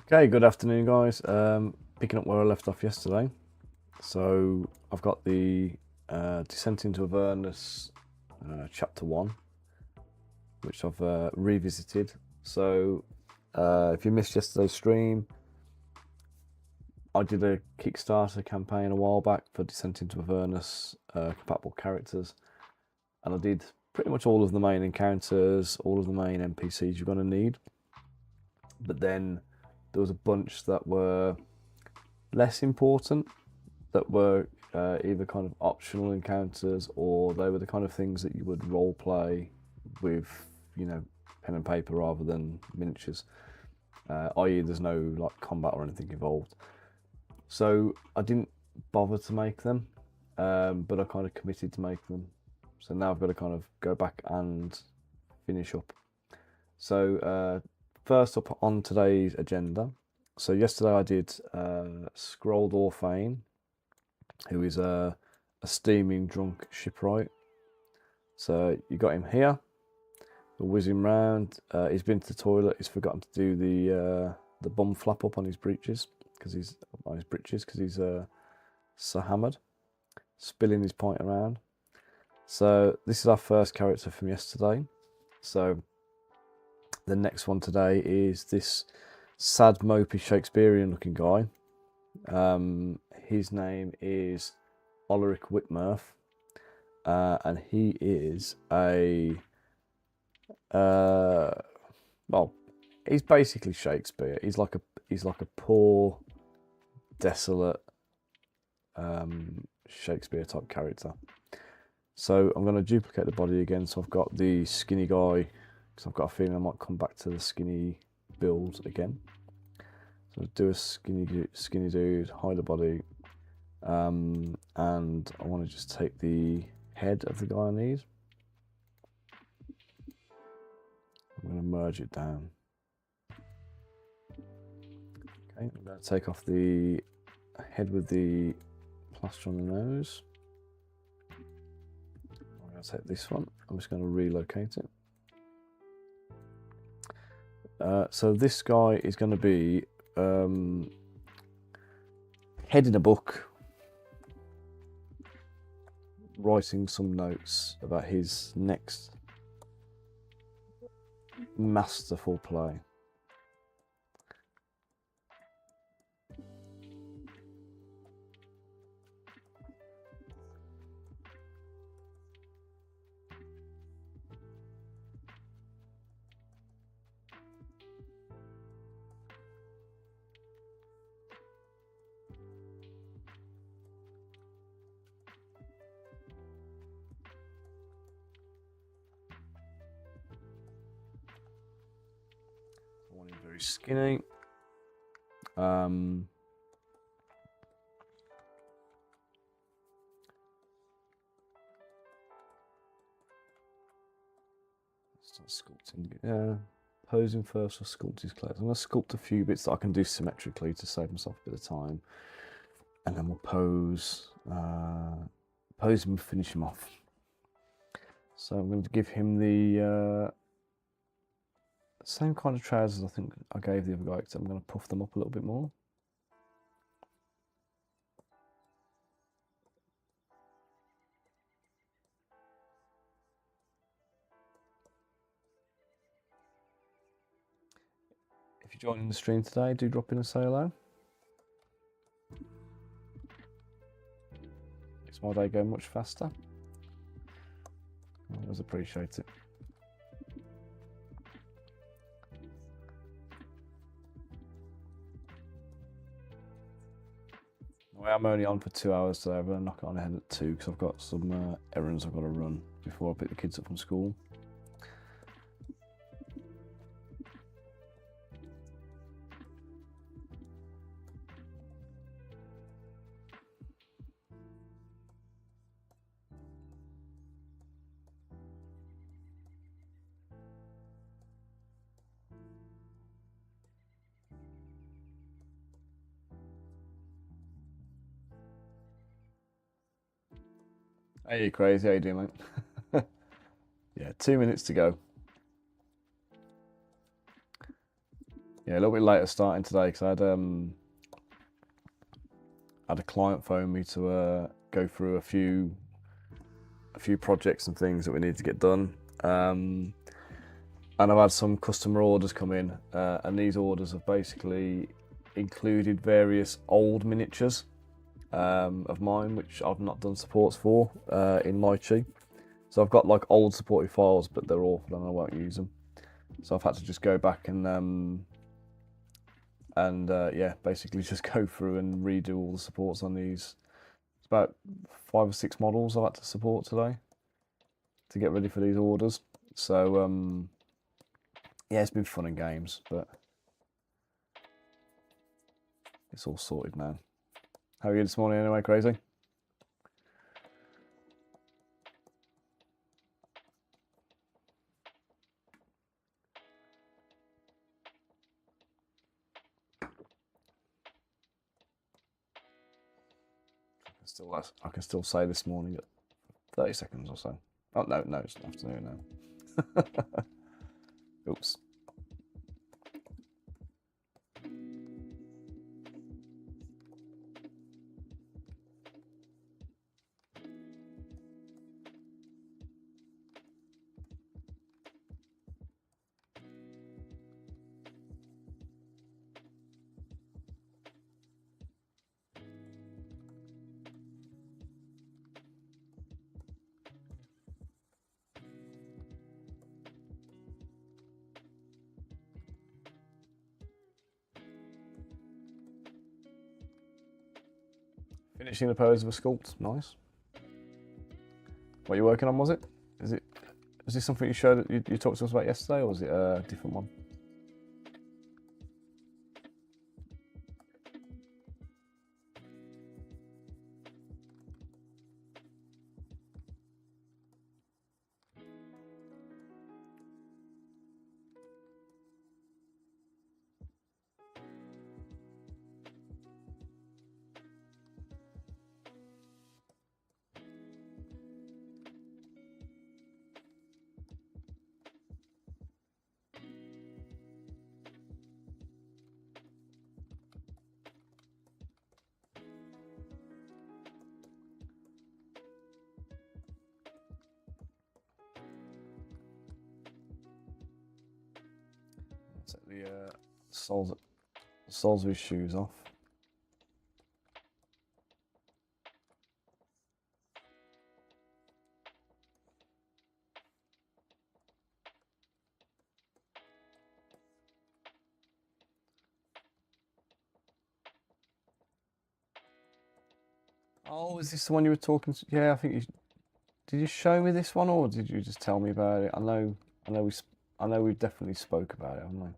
Okay, good afternoon, guys. Picking up where I left off yesterday. So I've got the Descent into Avernus chapter 1, which I've revisited. So if you missed yesterday's stream, I did a Kickstarter campaign a while back for Descent into Avernus compatible characters, and I did pretty much all of the main encounters, all of the main NPCs you're going to need. But then there was a bunch that were less important, that were either kind of optional encounters, or they were the kind of things that you would role play with, pen and paper rather than miniatures. I.e., there's no like combat or anything involved. So I didn't bother to make them, but I kind of committed to make them. So now I've got to kind of go back and finish up. So first up on today's agenda. So yesterday I did Scrolled Orphane, who is a steaming drunk shipwright. So you got him here. We'll whiz him round. He's been to the toilet. He's forgotten to do the bum flap up on his breeches because he's so hammered, spilling his pint around. So this is our first character from yesterday. So the next one today is this sad, mopey, Shakespearean-looking guy. His name is Ulrich Whitmirth, and he is well, he's basically Shakespeare. He's like a poor, desolate Shakespeare type character. So I'm going to duplicate the body again. So I've got the skinny guy, because I've got a feeling I might come back to the skinny build again. So do a skinny dude, hide the body, and I want to just take the head of the guy I need. I'm going to merge it down. Okay, I'm going to take off the head with the plaster on the nose. I'm going to take this one. I'm just going to relocate it. So this guy is going to be head in a book, writing some notes about his next masterful play. I want him very skinny. Start sculpting. Yeah, posing first or sculpt his clothes. I'm going to sculpt a few bits that I can do symmetrically to save myself a bit of time, and then we'll pose him and finish him off. So I'm going to give him the same kind of trousers I think I gave the other guy, except I'm going to puff them up a little bit more. If you're joining the stream today, do drop in and say hello. Makes my day go much faster. I always appreciate it. I'm only on for 2 hours today. I'm going to knock it on ahead at 2 because I've got some errands I've got to run before I pick the kids up from school. Hey, you crazy? How you doing, mate? Yeah, 2 minutes to go. Yeah, a little bit later starting today because I had a client phone me to go through a few projects and things that we need to get done. And I've had some customer orders come in, and these orders have basically included various old miniatures of mine, which I've not done supports for in Lychee. So I've got like old supported files, but they're awful and I won't use them. So I've had to just go back and yeah, basically just go through and redo all the supports on these. It's about 5 or 6 models I've had to support today to get ready for these orders. So yeah, it's been fun and games, but it's all sorted now. How are you this morning anyway, Crazy? I can still say this morning at 30 seconds or so. Oh, no, it's afternoon now. Oops. Finishing the pose of a sculpt, nice. What are you working on, was it? Was this something you showed, you talked to us about yesterday, or was it a different one? Take the soles of his shoes off. Oh, is this the one you were talking to? Yeah, I think you did. You show me this one, or did you just tell me about it? I know we definitely spoke about it, haven't we?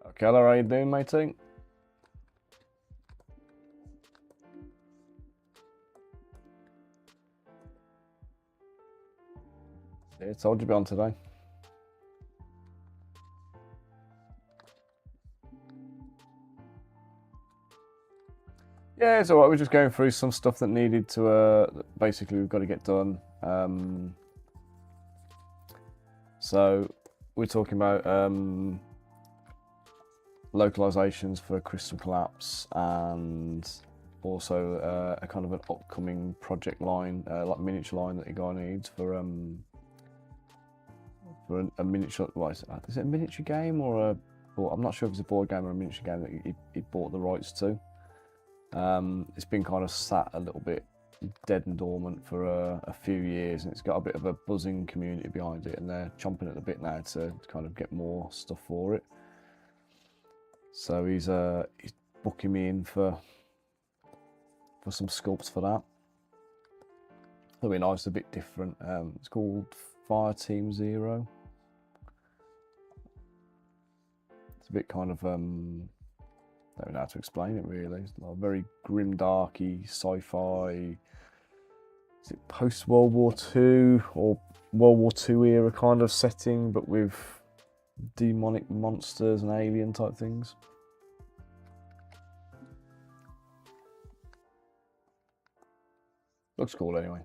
Okay, how are you doing, matey? Yeah, told you to be on today. Yeah, it's alright. We're just going through some stuff that needed to, basically we've got to get done. So we're talking about localizations for Crystal Collapse, and also a kind of an upcoming project line, like miniature line that the guy needs for a miniature. What is it a miniature game or a? Well, I'm not sure if it's a board game or a miniature game that he bought the rights to. It's been kind of sat a little bit dead and dormant for a few years, and it's got a bit of a buzzing community behind it, and they're chomping at the bit now to kind of get more stuff for it. So he's booking me in for for some sculpts for that. It'll be nice, a bit different. It's called Fire Team Zero. It's a bit kind of I don't know how to explain it really. It's like very grim, darky, sci-fi. Is it post World War II or World War II era kind of setting, but with demonic monsters and alien type things? Looks cool anyway.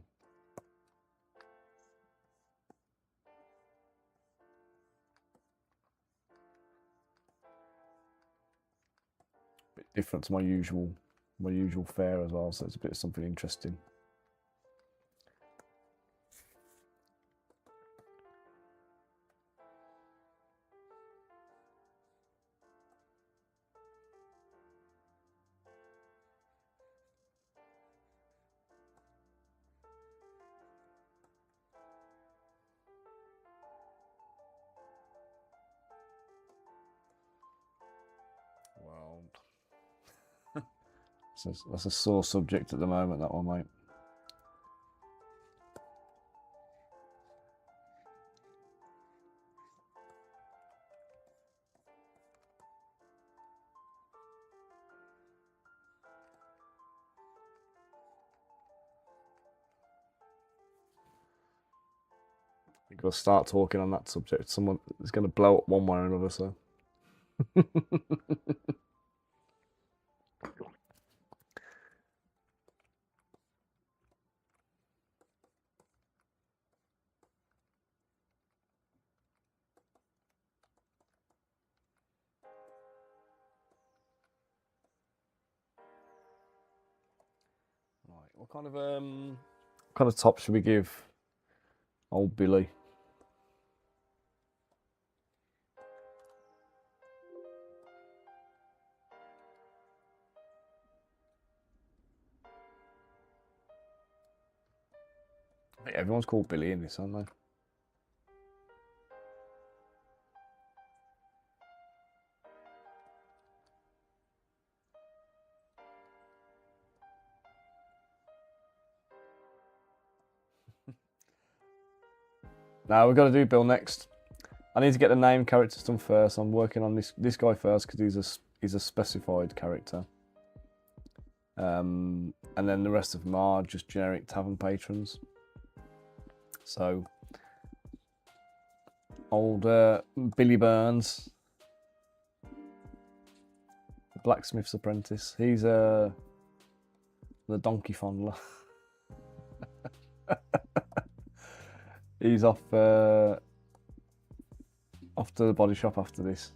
Bit different to my usual fare as well, so it's a bit of something interesting. That's a sore subject at the moment, that one, mate. We've got to start talking on that subject. Someone is going to blow up one way or another, so. What kind of top should we give old Billy? I think everyone's called Billy in this, aren't they? Now we've got to do Bill next. I need to get the name characters done first. I'm working on this guy first because he's a specified character. And then the rest of them are just generic tavern patrons. So old Billy Burns, the blacksmith's apprentice. He's the donkey fondler. He's off to the body shop after this.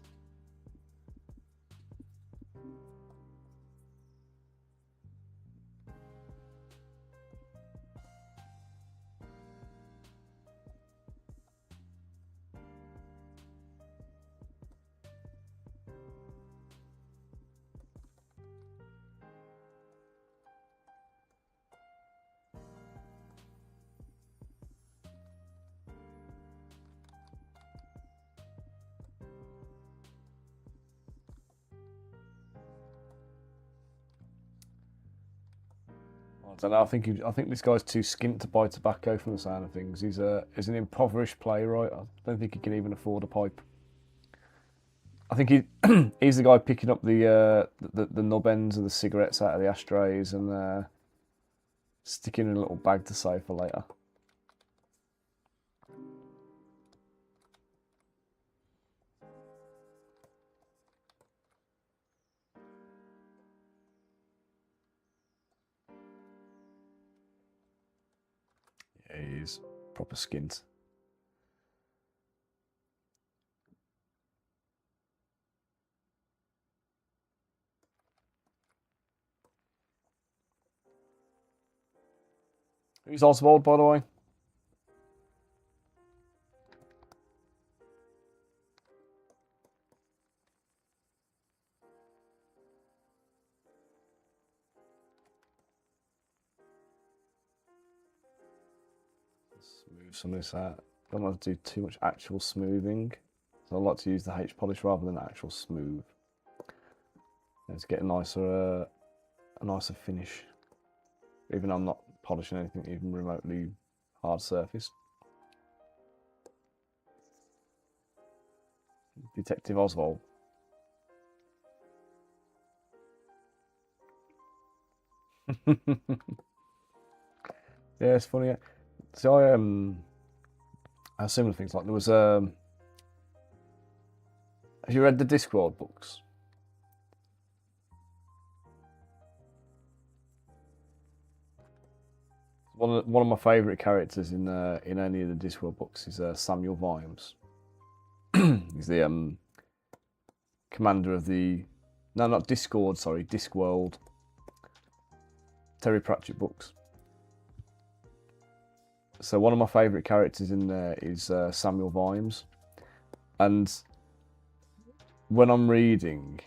I don't know. I think this guy's too skint to buy tobacco from the sound of things. He's an impoverished playwright. I don't think he can even afford a pipe. I think he's the guy picking up the nub ends of the cigarettes out of the ashtrays and sticking in a little bag to save for later. Yeah, he's proper skint. Who's Oswald, by the way? Smooth some of this out. Don't like to do too much actual smoothing. So I like to use the H polish rather than actual smooth. Let's get a nicer finish. even though I'm not polishing anything even remotely hard surface. Detective Oswald. Yeah, it's funny. So I have similar things. Like there was have you read the Discworld books? One of my favourite characters in any of the Discworld books is Samuel Vimes. He's the commander of the not Discord, sorry, Discworld. Terry Pratchett books. So one of my favourite characters in there is Samuel Vimes, and when I'm reading,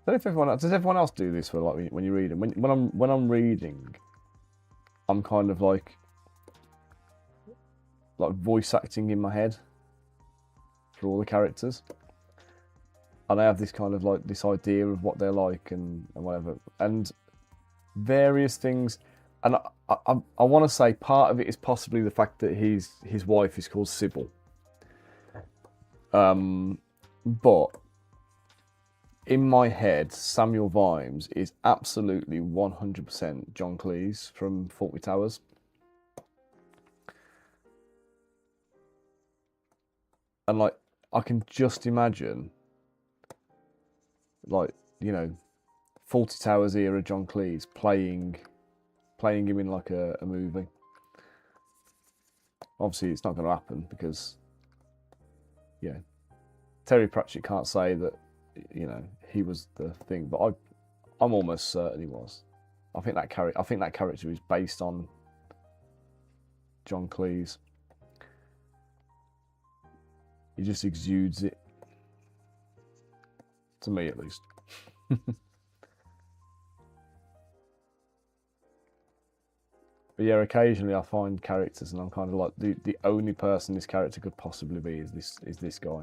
I don't know if does everyone else do this for like when you're reading? When I'm reading, I'm kind of like voice acting in my head for all the characters, and I have this kind of like this idea of what they're like and whatever, and various things. And I want to say part of it is possibly the fact that his wife is called Sybil. But in my head, Samuel Vimes is absolutely 100% John Cleese from Fawlty Towers. And like, I can just imagine, like, you know, Fawlty Towers era John Cleese playing him in like a movie. Obviously, it's not going to happen because, yeah, Terry Pratchett can't say that, you know, he was the thing, but I'm almost certain he was. I think that character is based on John Cleese. He just exudes it, to me at least. But yeah, occasionally I find characters and I'm kind of like, the only person this character could possibly be is this guy.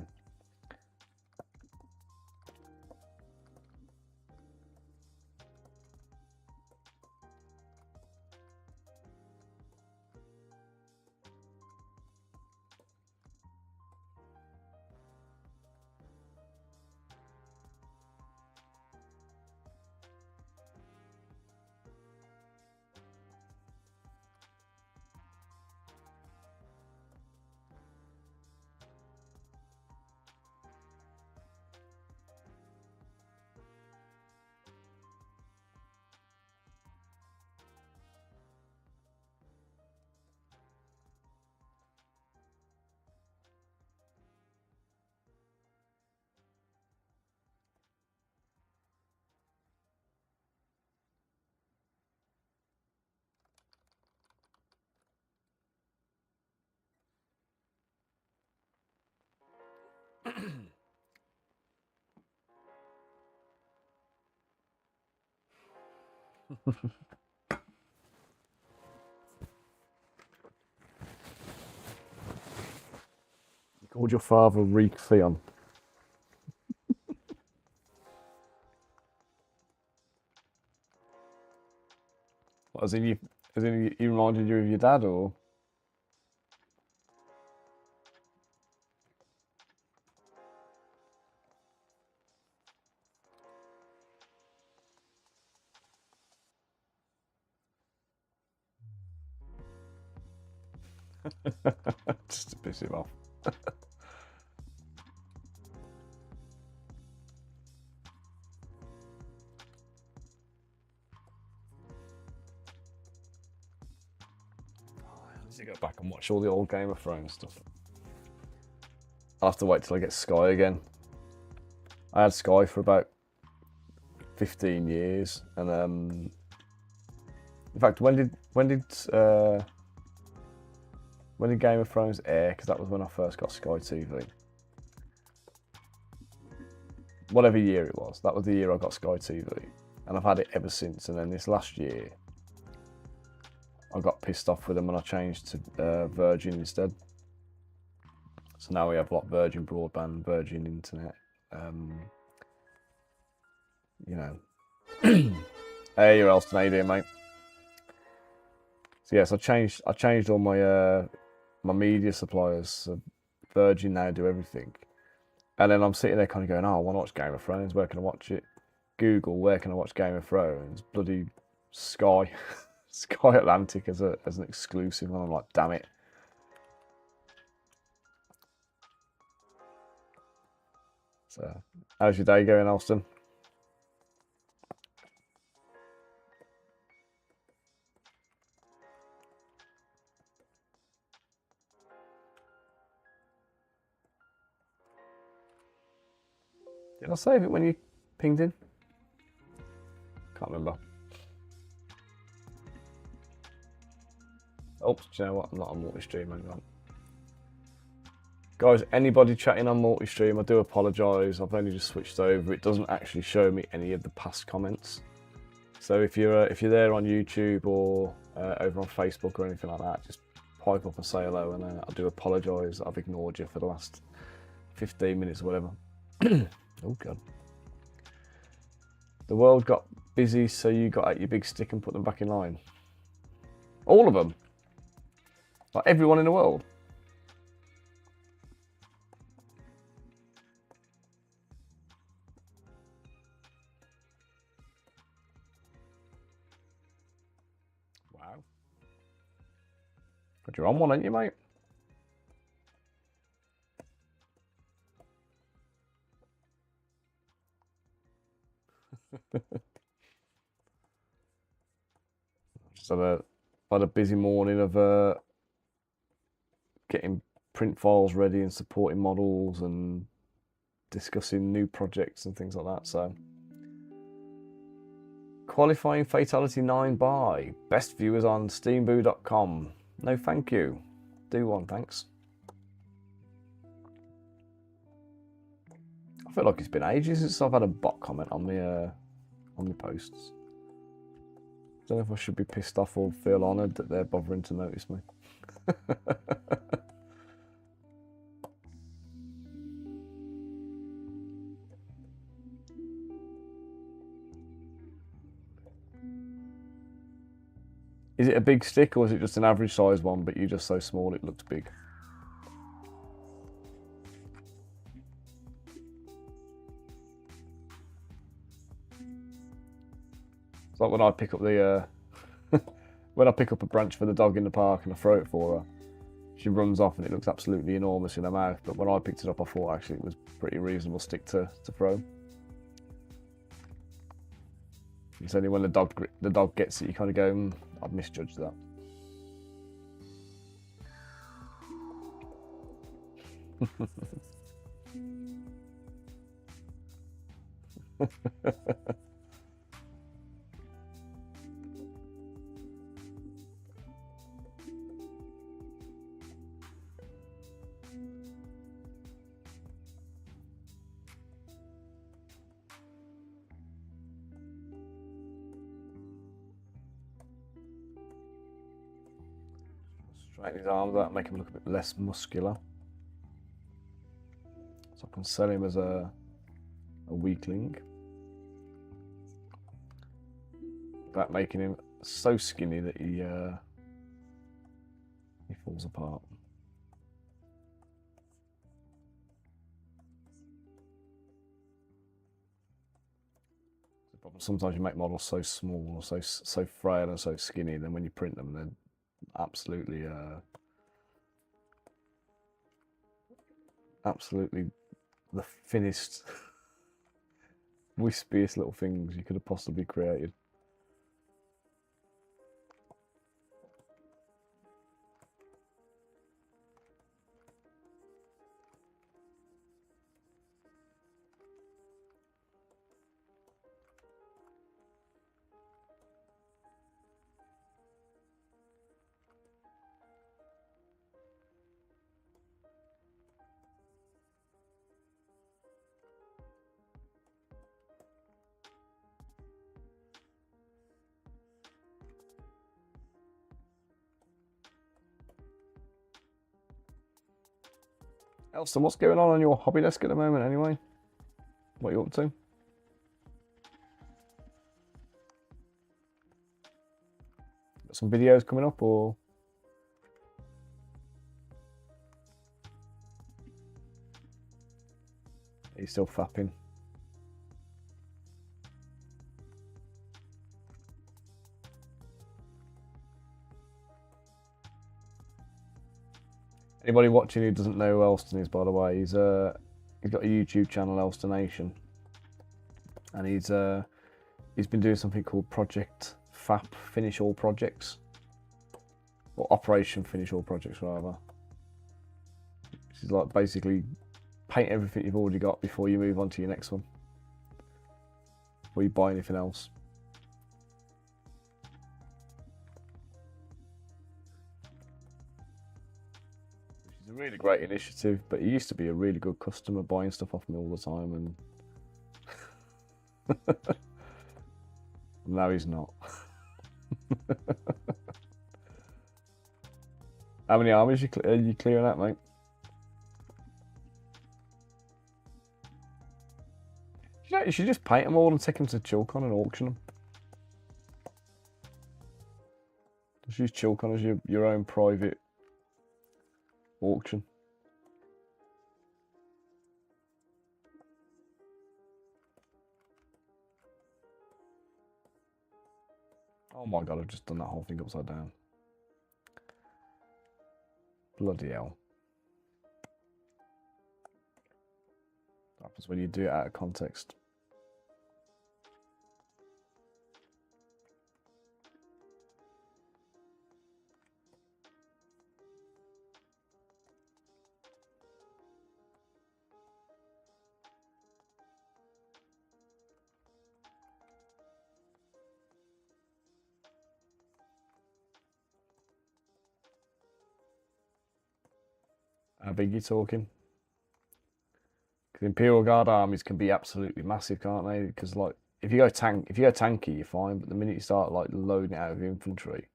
You called your father Reek Theon. What, as in he reminded you of your dad, or? Just to piss him off. I need to go back and watch all the old Game of Thrones stuff. I'll have to wait till I get Sky again. I had Sky for about 15 years, and in fact, when did Game of Thrones air? Because that was when I first got Sky TV. Whatever year it was, that was the year I got Sky TV, and I've had it ever since. And then this last year, I got pissed off with them and I changed to Virgin instead. So now we have like Virgin Broadband, Virgin Internet. You know. Hey, you're Elston, how you doing, mate? So yes, I changed all my my media suppliers. So Virgin now do everything. And then I'm sitting there kind of going, oh, I want to watch Game of Thrones. Where can I watch it? Google, where can I watch Game of Thrones? Bloody Sky, Sky Atlantic as an exclusive. And I'm like, damn it. So, how's your day going, Alston? Did I save it when you pinged in? Can't remember. Oops, do you know what? I'm not on multi-stream, hang on. Guys, anybody chatting on multi-stream, I do apologise. I've only just switched over. It doesn't actually show me any of the past comments. So if you're there on YouTube or over on Facebook or anything like that, just pipe up and say hello, and I do apologise. I've ignored you for the last 15 minutes or whatever. Oh god. The world got busy, so you got out your big stick and put them back in line. All of them? Like everyone in the world? Wow. But you're on one, aren't you, mate? Just had a busy morning of getting print files ready and supporting models and discussing new projects and things like that. So qualifying Fatality 9 by best viewers on steamboo.com. No thank you. Do one, thanks. I feel like it's been ages since I've had a bot comment on the posts. Don't know if I should be pissed off or feel honoured that they're bothering to notice me. Is it a big stick or is it just an average size one, but you're just so small it looks big? It's like when I pick up the when I pick up a branch for the dog in the park and I throw it for her, she runs off and it looks absolutely enormous in her mouth. But when I picked it up, I thought actually it was a pretty reasonable stick to throw. It's only when the dog gets it, you kind of go, I've misjudged that. Straighten his arms out, make him look a bit less muscular. So I can sell him as a weakling. Without making him so skinny that he falls apart. The problem sometimes you make models so small or so frail and so skinny, then when you print them, they're absolutely the thinnest, wispiest little things you could have possibly created. Elston, what's going on your hobby desk at the moment anyway? What are you up to? some videos coming up, or are you still fapping? Anybody watching who doesn't know who Elston is, by the way, he's got a YouTube channel, Elstonation, and he's been doing something called Project FAP, Finish All Projects, or Operation Finish All Projects rather. Which is like basically paint everything you've already got before you move on to your next one, before you buy anything else. Which is a really great initiative, but he used to be a really good customer, buying stuff off me all the time, and now he's not. How many armies are you clearing out, mate? You know, you should just paint them all and take them to Chilcon and auction them. Just use Chilcon as your own private auction. Oh my god, I've just done that whole thing upside down. Bloody hell. That happens when you do it out of context. How big are you talking? Because Imperial Guard armies can be absolutely massive, can't they? Because like if you go tanky, you're fine. But the minute you start like loading it out of infantry,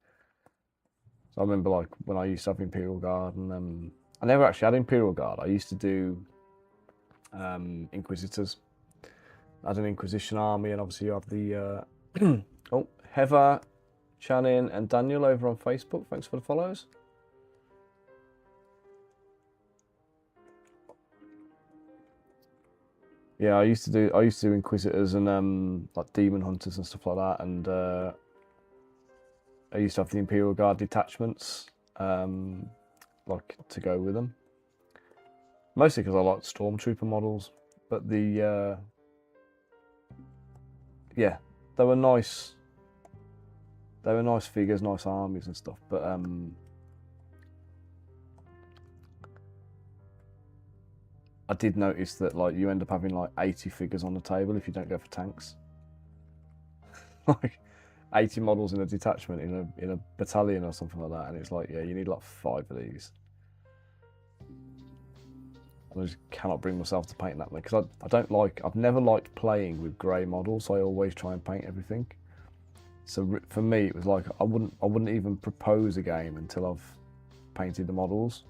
so I remember like when I used to have Imperial Guard, and I never actually had Imperial Guard. I used to do Inquisitors. I had an Inquisition army, and obviously you have the oh, Heather, Channing, and Daniel over on Facebook. Thanks for the follows. Yeah, I used to do Inquisitors and like Demon Hunters and stuff like that, and I used to have the Imperial Guard detachments like to go with them. Mostly because I like Stormtrooper models, but the yeah, they were nice. They were nice figures, nice armies and stuff, but I did notice that like you end up having like 80 figures on the table if you don't go for tanks. Like 80 models in a detachment in a battalion or something like that, and it's like, yeah, you need like 5 of these. I just cannot bring myself to paint that way because I've never liked playing with grey models, so I always try and paint everything. So for me, it was like I wouldn't even propose a game until I've painted the models.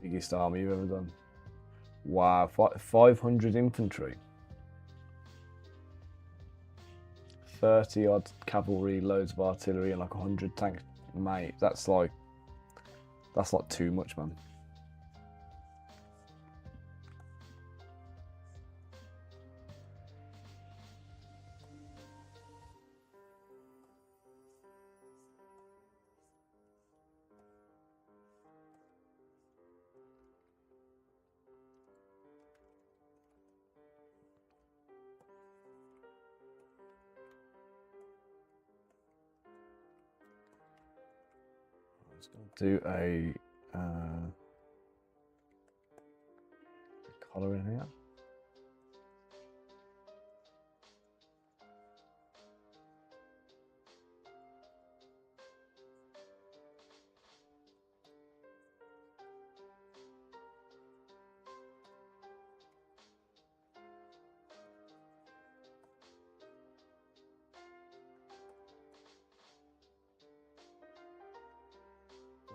Biggest army you've ever done? Wow, 500 infantry, 30 odd cavalry, loads of artillery, and like 100 tanks. Mate, that's like too much, man. Just going to do a colour in here.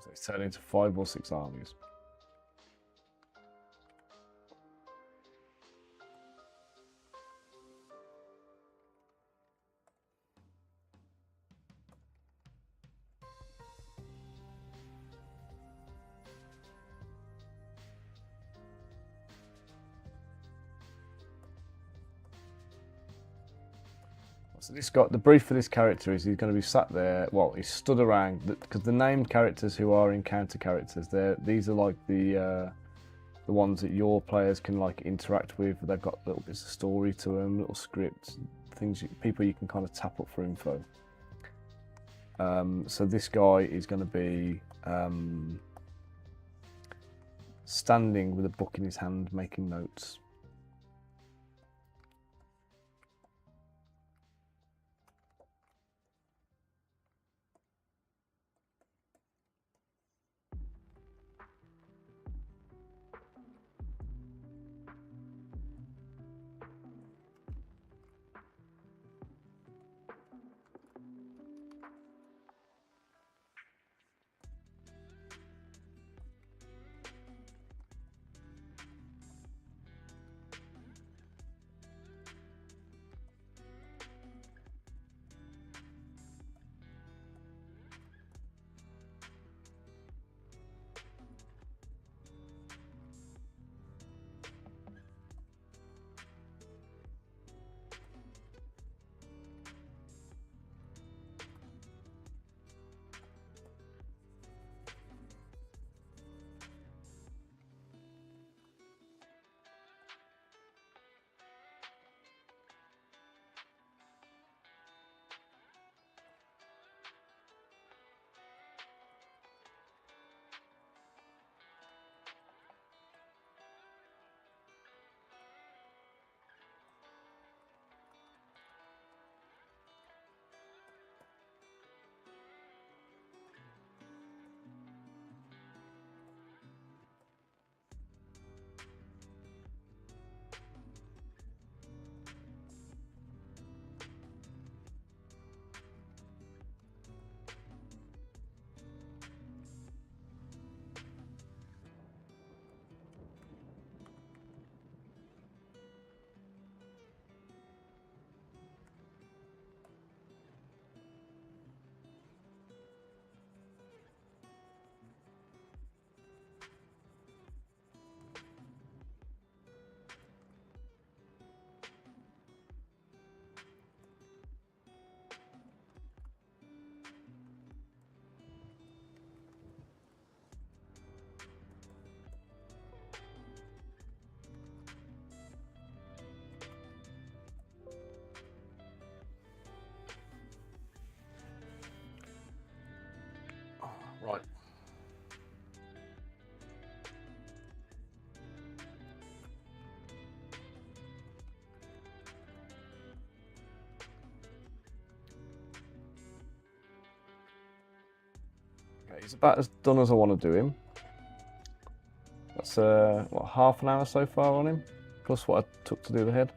So it's turned into 5 or 6 armies. So this guy, the brief for this character is he's going to be sat there. Well, he's stood around because the named characters who are encounter characters, these are like the ones that your players can like interact with. They've got little bits of story to them, little scripts, things, people you can kind of tap up for info. So this guy is going to be standing with a book in his hand, making notes. Right. Okay, he's about as done as I want to do him. That's what, half an hour so far on him, plus what I took to do the head.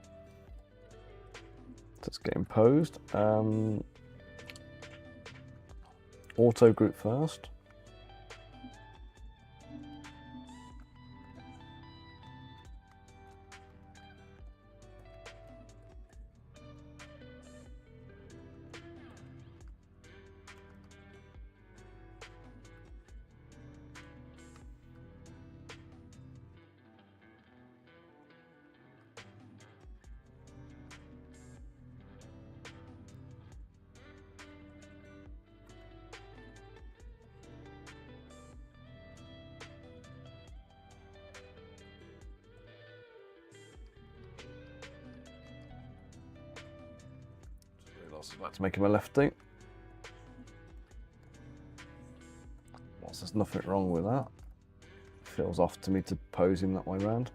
Let's get him posed. Auto group first. I was about to make him a lefty. Whilst there's nothing wrong with that, it feels off to me to pose him that way round.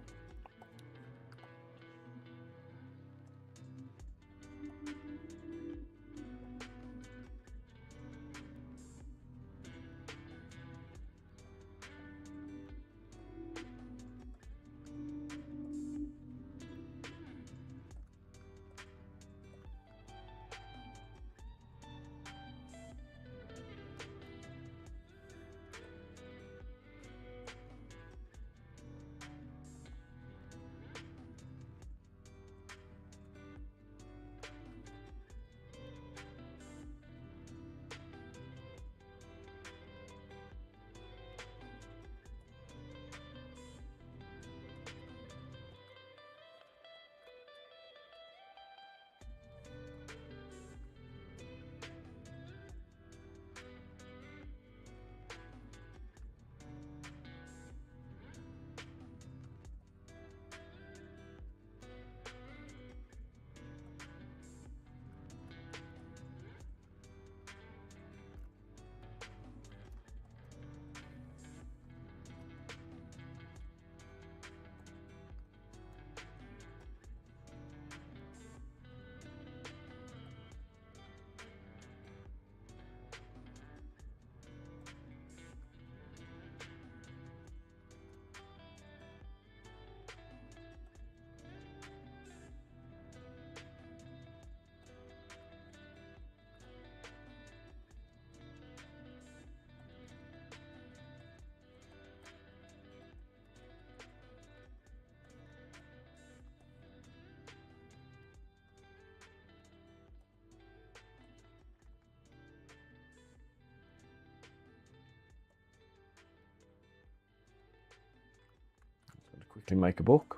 quickly make a book.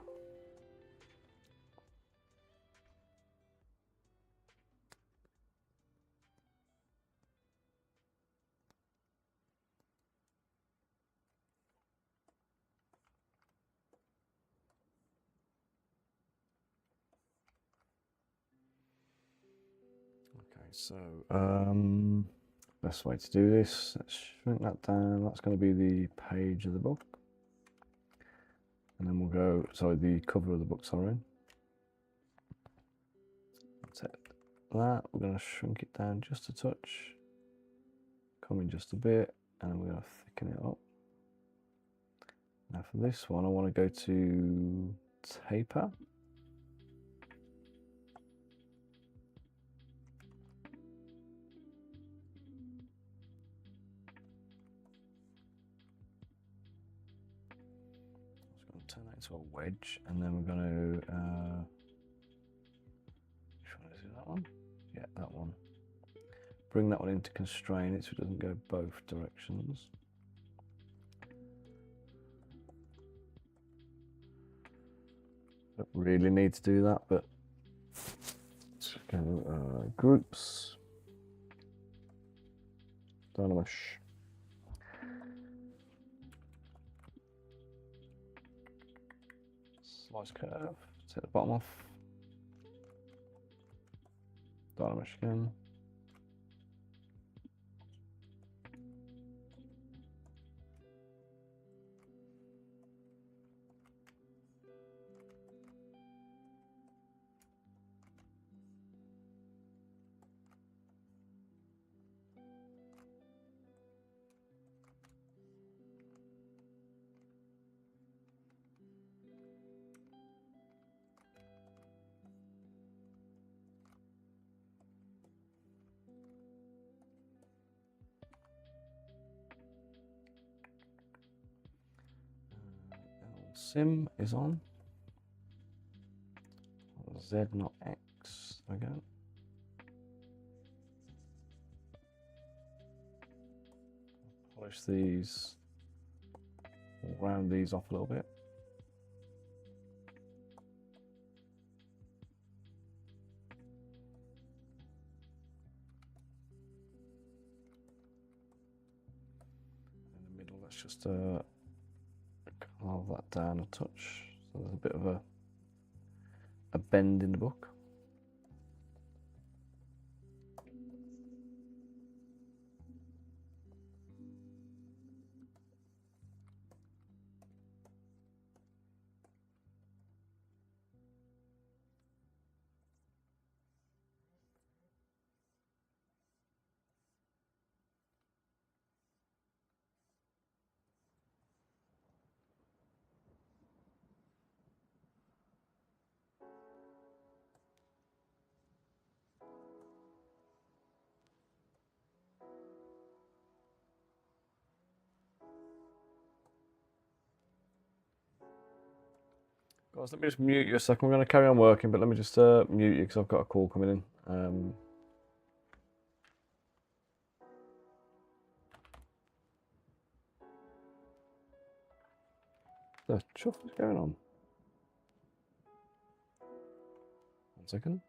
Okay, so best way to do this, let's shrink that down. That's going to be the page of the book. And then we'll go, sorry, the cover of the book, sorry. Take that, we're going to shrink it down just a touch. Come in just a bit, and then we're going to thicken it up. Now for this one, I want to go to taper. Turn that into a wedge, and then we're going to which one is it, that one? Yeah, that one. Bring that one in to constrain it so it doesn't go both directions. Don't really need to do that, but let's go groups, dynamish. Slice curve, take the bottom off, dynamish again. Sim is on. Z, not X. There we go. Polish these, round these off a little bit. In the middle, let's just carve that down a touch. So there's a bit of a bend in the book. Guys, let me just mute you a second. We're going to carry on working, but let me just mute you because I've got a call coming in. The chuff is going on. 1 second.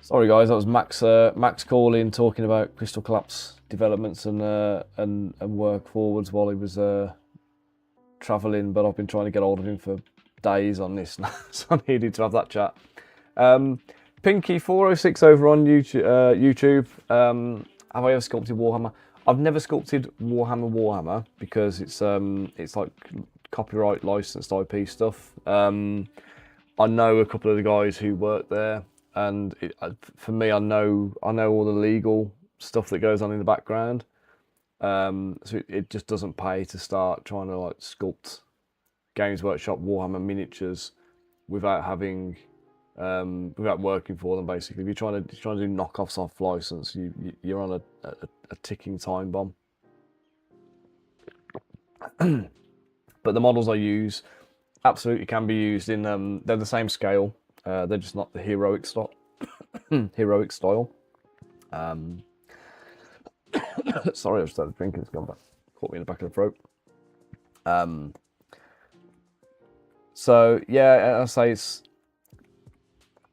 Sorry guys, that was Max calling, talking about Crystal Collapse developments and work forwards while he was travelling. But I've been trying to get hold of him for days on this, so I needed to have that chat. Pinky406 over on YouTube. Have I ever sculpted Warhammer? I've never sculpted Warhammer because it's like copyright licensed IP stuff. I know a couple of the guys who work there, and for me, I know all the legal stuff that goes on in the background. So it just doesn't pay to start trying to like sculpt Games Workshop Warhammer miniatures without having without working for them. Basically, if you're trying to do knockoffs off license, you're on a ticking time bomb. But the models I use absolutely can be used in they're the same scale, they're just not the heroic style. Sorry, I started drinking, it's gone back, caught me in the back of the throat. So yeah, I say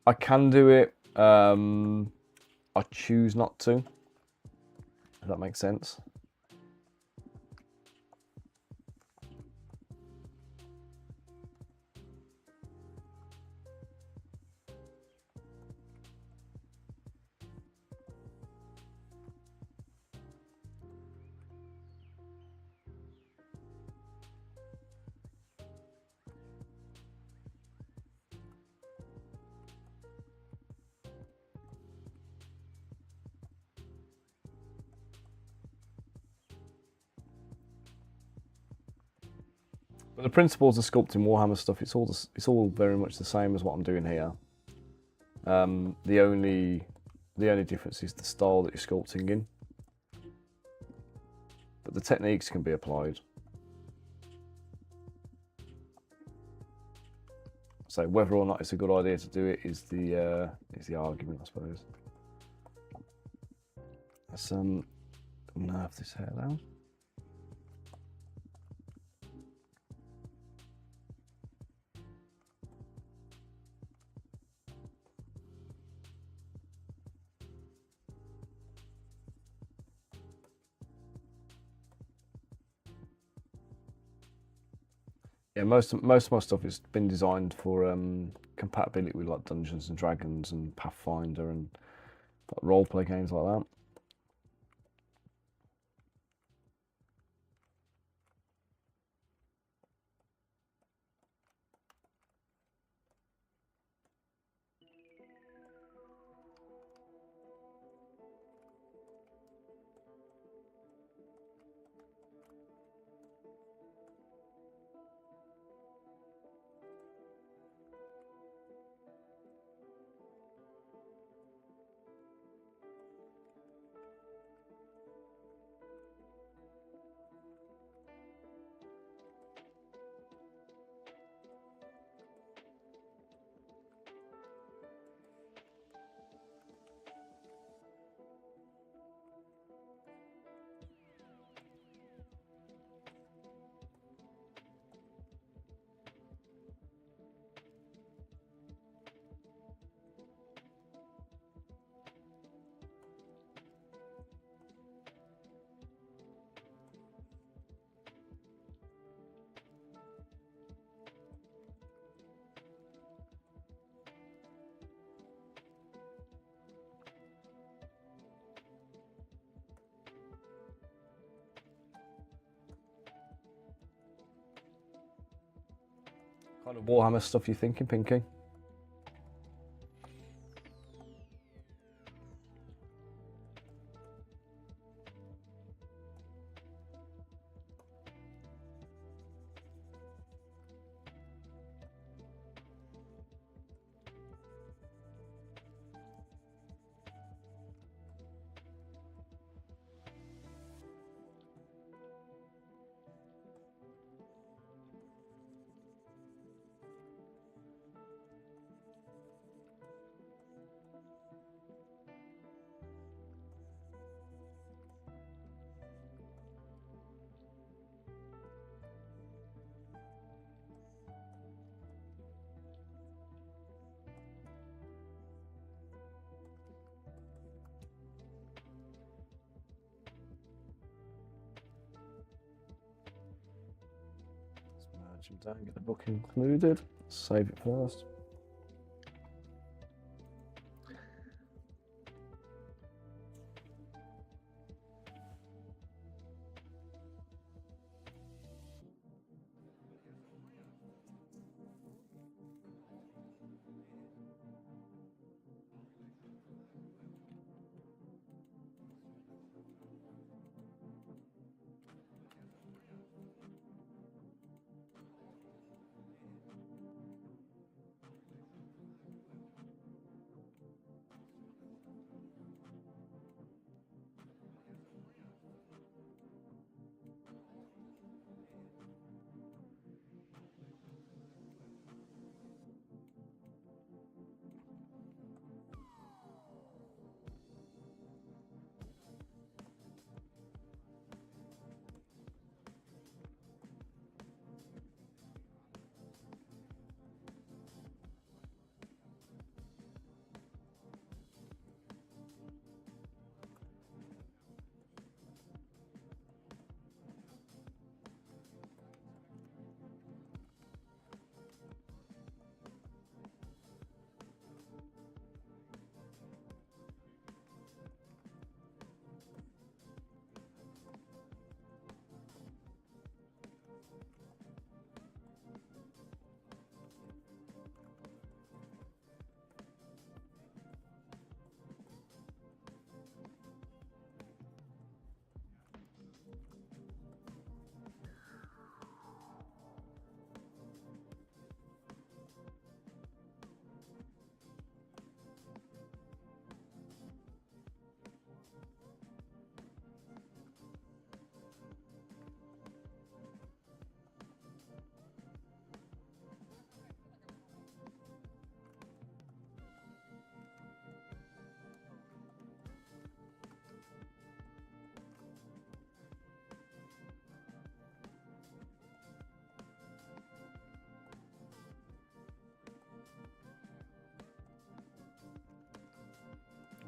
I can do it, I choose not to, if that makes sense. But the principles of sculpting Warhammer stuff, it's all very much the same as what I'm doing here. The only difference is the style that you're sculpting in. But the techniques can be applied. So whether or not it's a good idea to do it is the argument, I suppose. Let's nerf this hair down. Yeah, most of my stuff has been designed for compatibility with like Dungeons and Dragons and Pathfinder and like, roleplay games like that. Kind of Warhammer stuff you thinking, Pinky? jump down, get the book included. Save it first.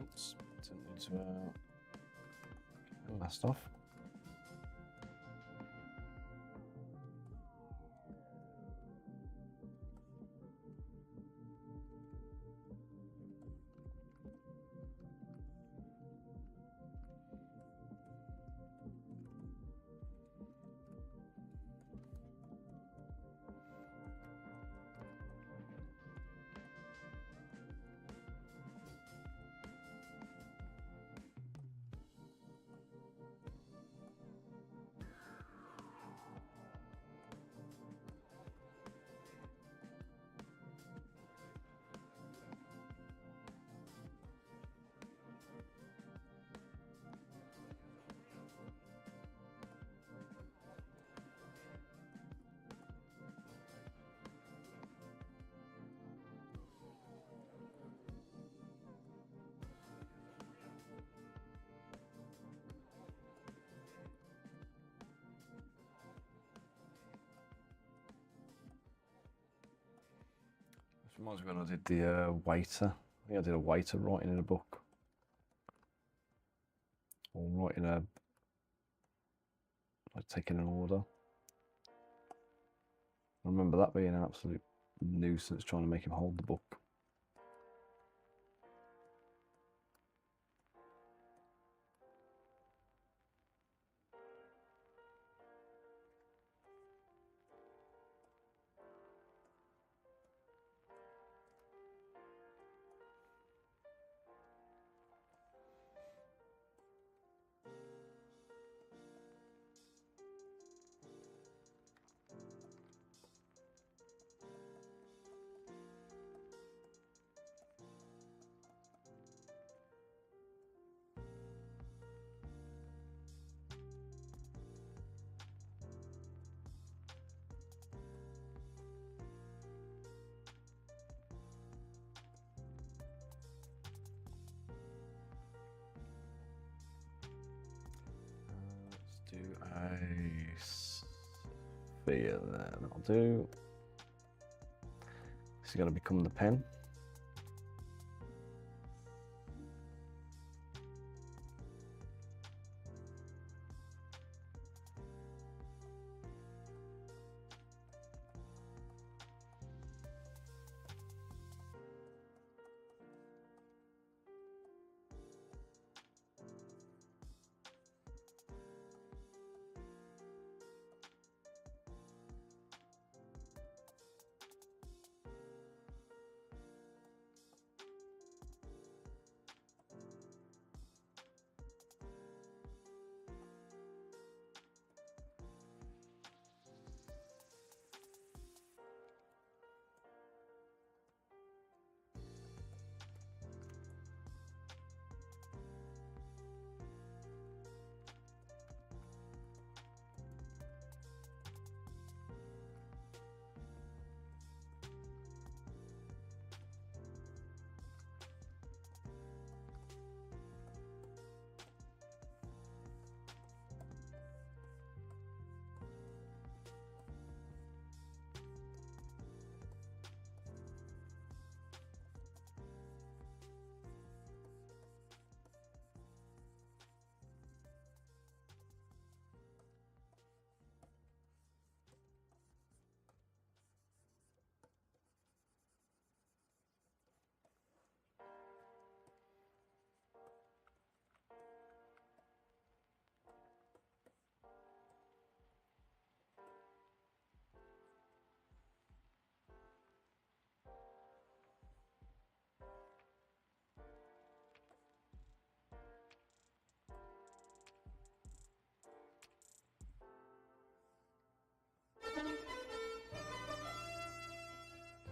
Oops, didn't need to get that stuff. Reminds me when I did the waiter. I think I did a waiter writing in a book. Or writing a, like taking an order. I remember that being an absolute nuisance trying to make him hold the book. Do a sphere there, that'll do. This is going to become the pen.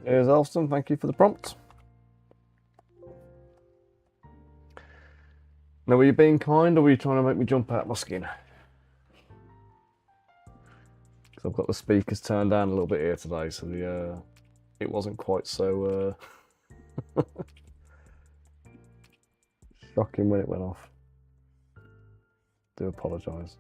Here's Elston, thank you for the prompt. Now, were you being kind or were you trying to make me jump out my skin? Because I've got the speakers turned down a little bit here today, so it wasn't quite so shocking when it went off. Do apologise.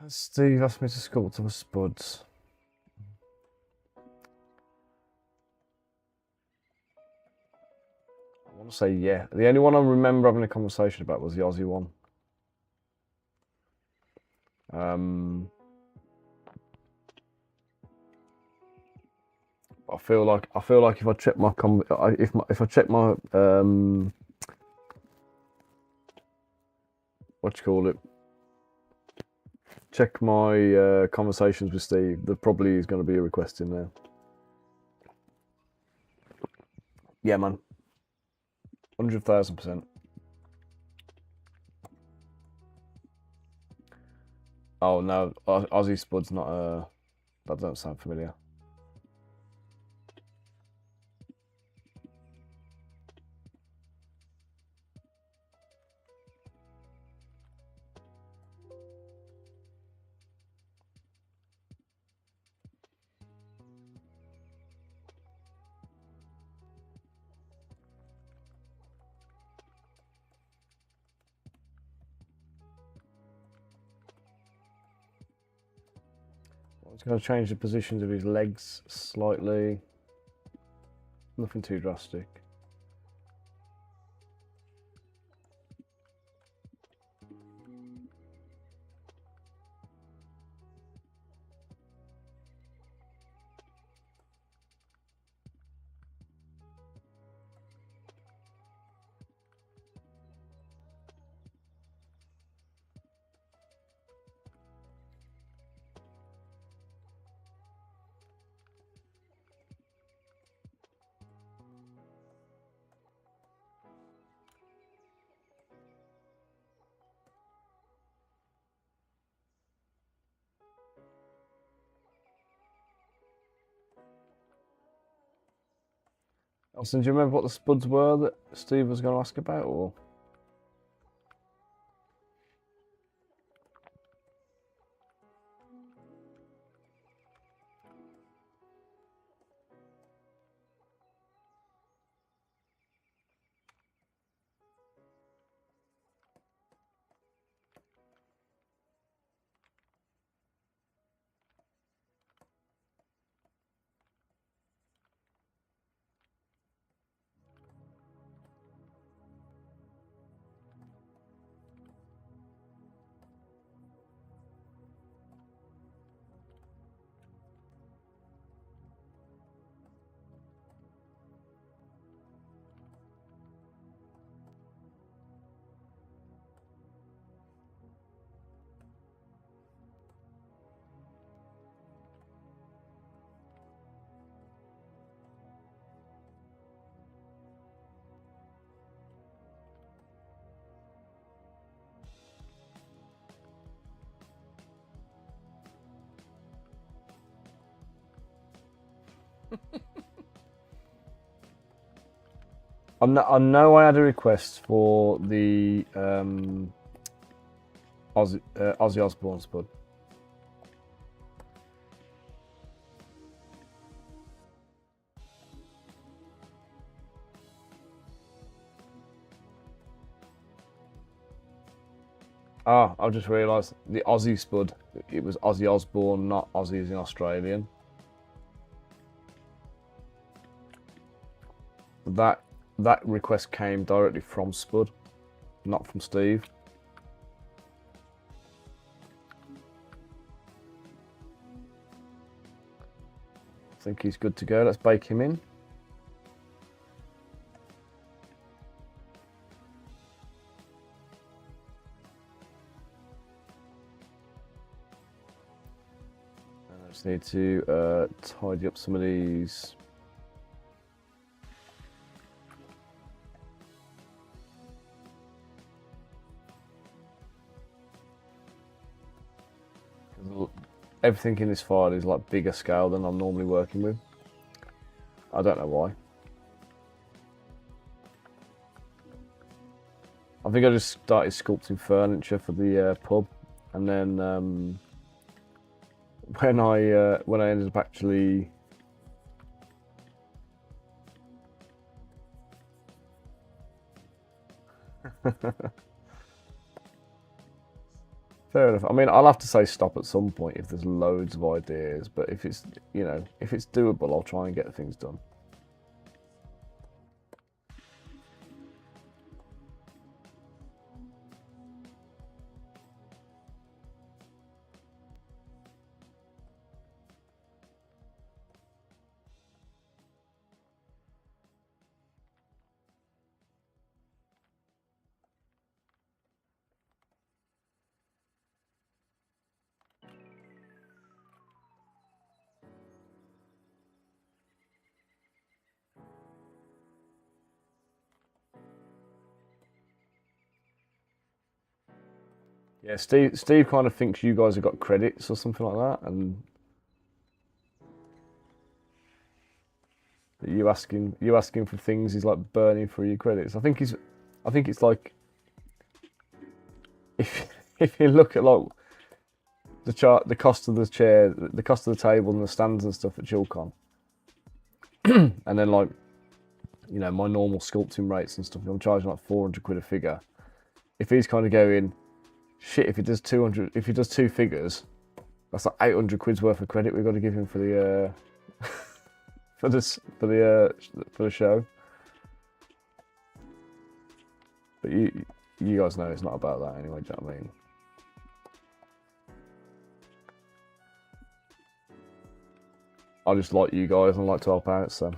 Steve asked me to sculpt of a spuds. I want to say yeah. The only one I remember having a conversation about was the Aussie one. I feel like if I check my if I check my what you call it, check my conversations with Steve, there probably is going to be a request in there. Yeah, man, 100,000%. Oh no, Aussie Spud's not that doesn't sound familiar. I'm just going to change the positions of his legs slightly. Nothing too drastic. Elson, do you remember what the spuds were that Steve was going to ask about, or? I know I had a request for the Ozzy Osbourne spud. Ah, I've just realised the Aussie spud. It was Ozzy Osbourne, not Ozzy as in Australian. That request came directly from Spud, not from Steve. I think he's good to go. Let's bake him in. I just need to tidy up some of these. Everything in this file is like bigger scale than I'm normally working with. I don't know why. I think I just started sculpting furniture for the pub, and then when I ended up actually fair enough. I mean, I'll have to say stop at some point if there's loads of ideas, but if it's, you know, if it's doable, I'll try and get things done. Yeah, Steve kind of thinks you guys have got credits or something like that, and that you asking for things, he's like burning through your credits. I think it's like if you look at like the chart, the cost of the chair, the cost of the table and the stands and stuff at Chilcon, and then like, you know, my normal sculpting rates and stuff, I'm charging like 400 quid a figure. If he's kind of going, shit, if he does 200, if he does 2 figures, that's like 800 quid's worth of credit we've got to give him for the for the show. But you guys know it's not about that anyway, do you know what I mean? I just like you guys and like to help out, so.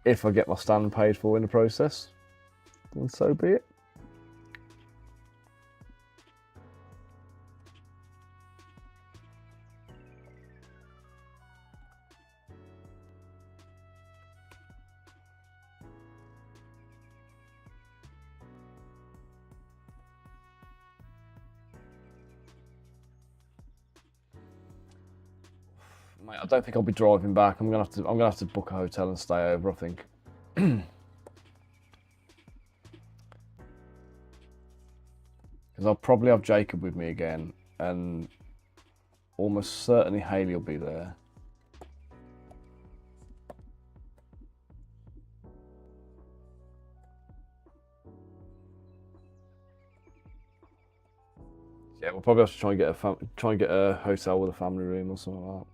If I get my stand paid for in the process, then so be it. Mate, I don't think I'll be driving back. I'm gonna have to book a hotel and stay over, I think. Because I'll probably have Jacob with me again, and almost certainly Haley will be there. Yeah, we'll probably have to try and get a hotel with a family room or something like that.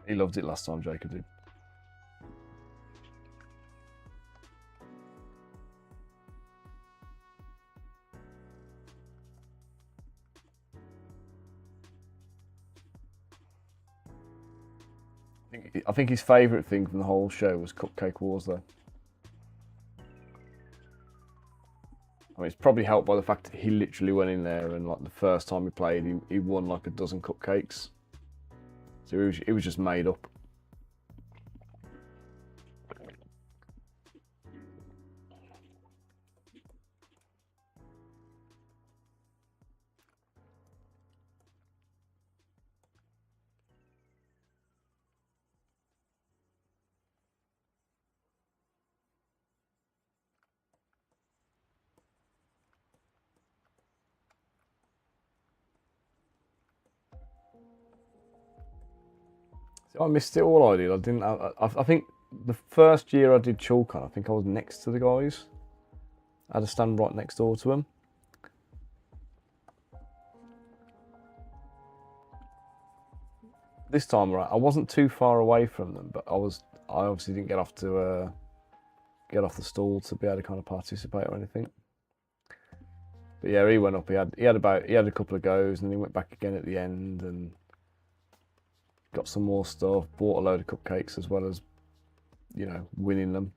He loved it last time, Jacob did. I think his favourite thing from the whole show was Cupcake Wars, though. I mean, it's probably helped by the fact that he literally went in there and, like, the first time he played, he won like a dozen cupcakes. So it was just made up. I missed it all. I did. I didn't. I think the first year I did chalk on, I think I was next to the guys. I had to stand right next door to them. This time around, I wasn't too far away from them, but I obviously didn't get off the stall to be able to kind of participate or anything. But yeah, he went up. He had a couple of goes, and then he went back again at the end and got some more stuff. Bought a load of cupcakes as well as, you know, winning them.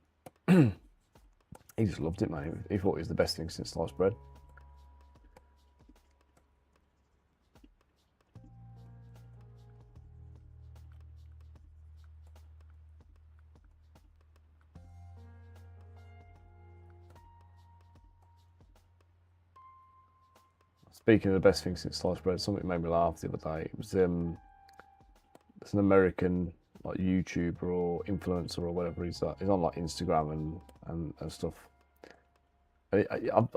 He just loved it, man. He thought it was the best thing since sliced bread. Speaking of the best thing since sliced bread, something made me laugh the other day. It was it's an American like YouTuber or influencer or whatever. He's on like Instagram and stuff. I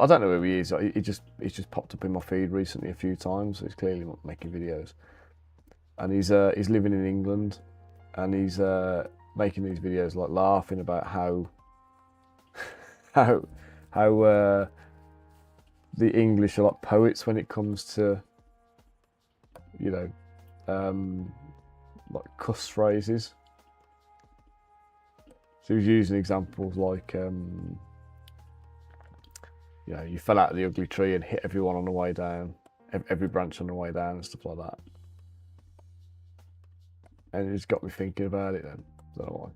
don't know who he is. He's just popped up in my feed recently a few times. So he's clearly making videos, and he's living in England, and he's making these videos like laughing about how the English are like poets when it comes to, you know, like cuss phrases. So he was using examples like, you know, you fell out of the ugly tree and hit everyone on the way down, every branch on the way down and stuff like that. And it just got me thinking about it then. I don't know why.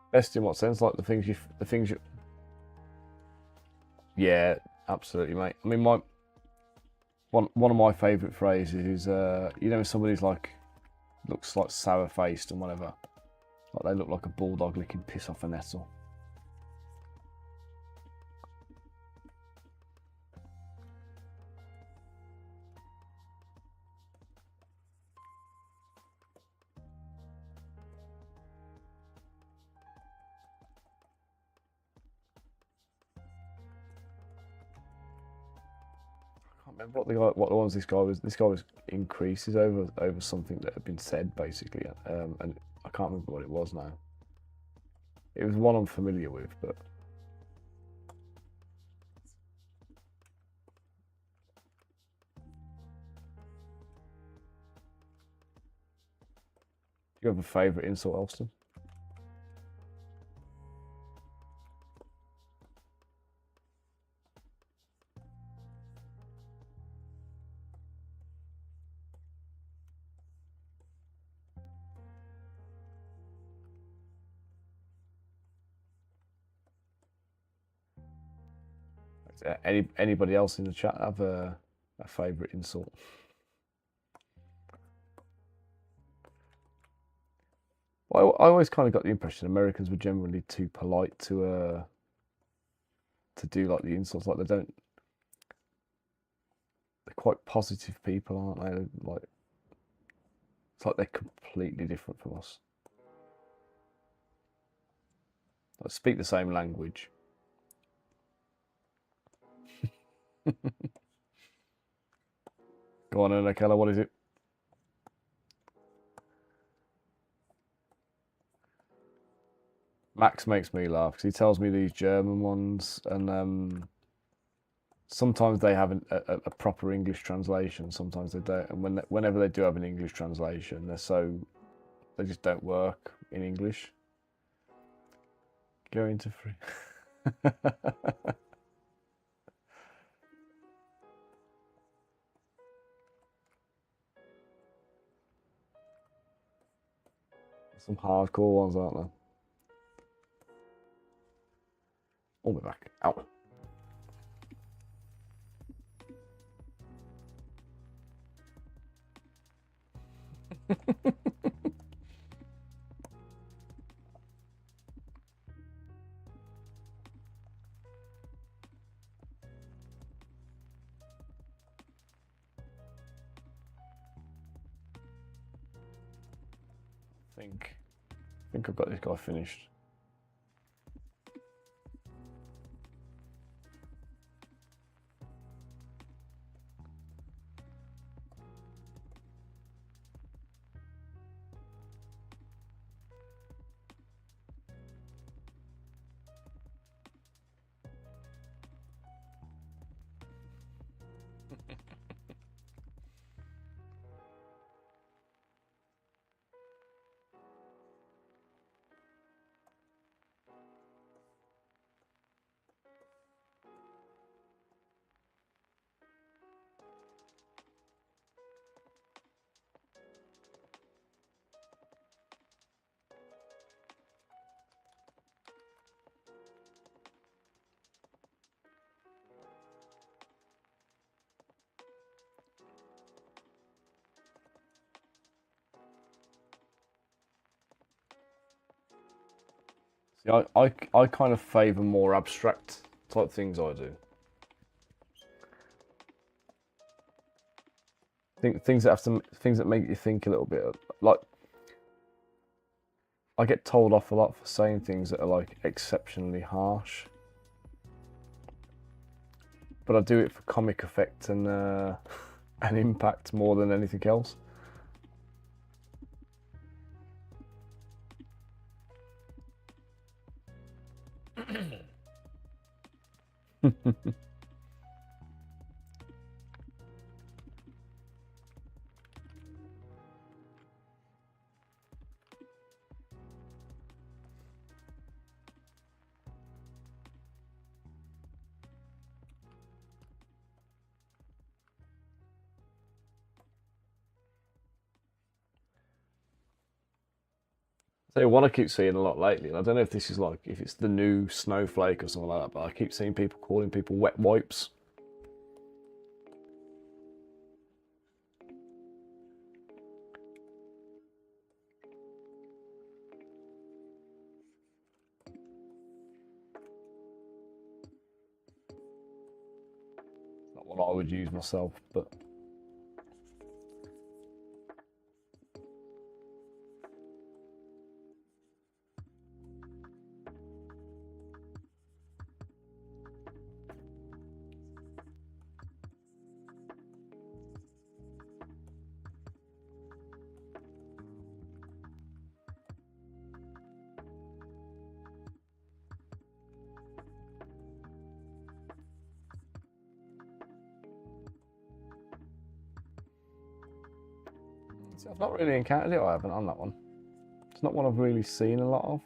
Best in what sense? Like the things you. Yeah, absolutely, mate. I mean, one of my favourite phrases is, you know, when somebody's like looks like sour faced and whatever, like they look like a bulldog licking piss off a nettle. Remember what the ones this guy was increases over something that had been said basically, and I can't remember what it was now. It was one I'm familiar with, but do you have a favourite insult, Elston? Anybody else in the chat have a favourite insult? Well, I always kind of got the impression Americans were generally too polite to do like the insults. Like they're quite positive people, aren't they? Like it's like they're completely different from us. Like speak the same language. Go on, Akella, what is it? Max makes me laugh because he tells me these German ones, and sometimes they have a proper English translation, sometimes they don't. And whenever they do have an English translation, they just don't work in English. Go into free. Some hardcore ones, aren't there? Oh, my back. Ow. think I've got this guy finished. See, I kind of favour more abstract type things. I do. Things that make you think a little bit. Like, I get told off a lot for saying things that are like exceptionally harsh, but I do it for comic effect and and impact more than anything else. So what I keep seeing a lot lately, and I don't know if this is like if it's the new snowflake or something like that, but I keep seeing people calling people wet wipes. Not what I would use myself, but I've not really encountered it. I haven't on that one. It's not one I've really seen a lot of.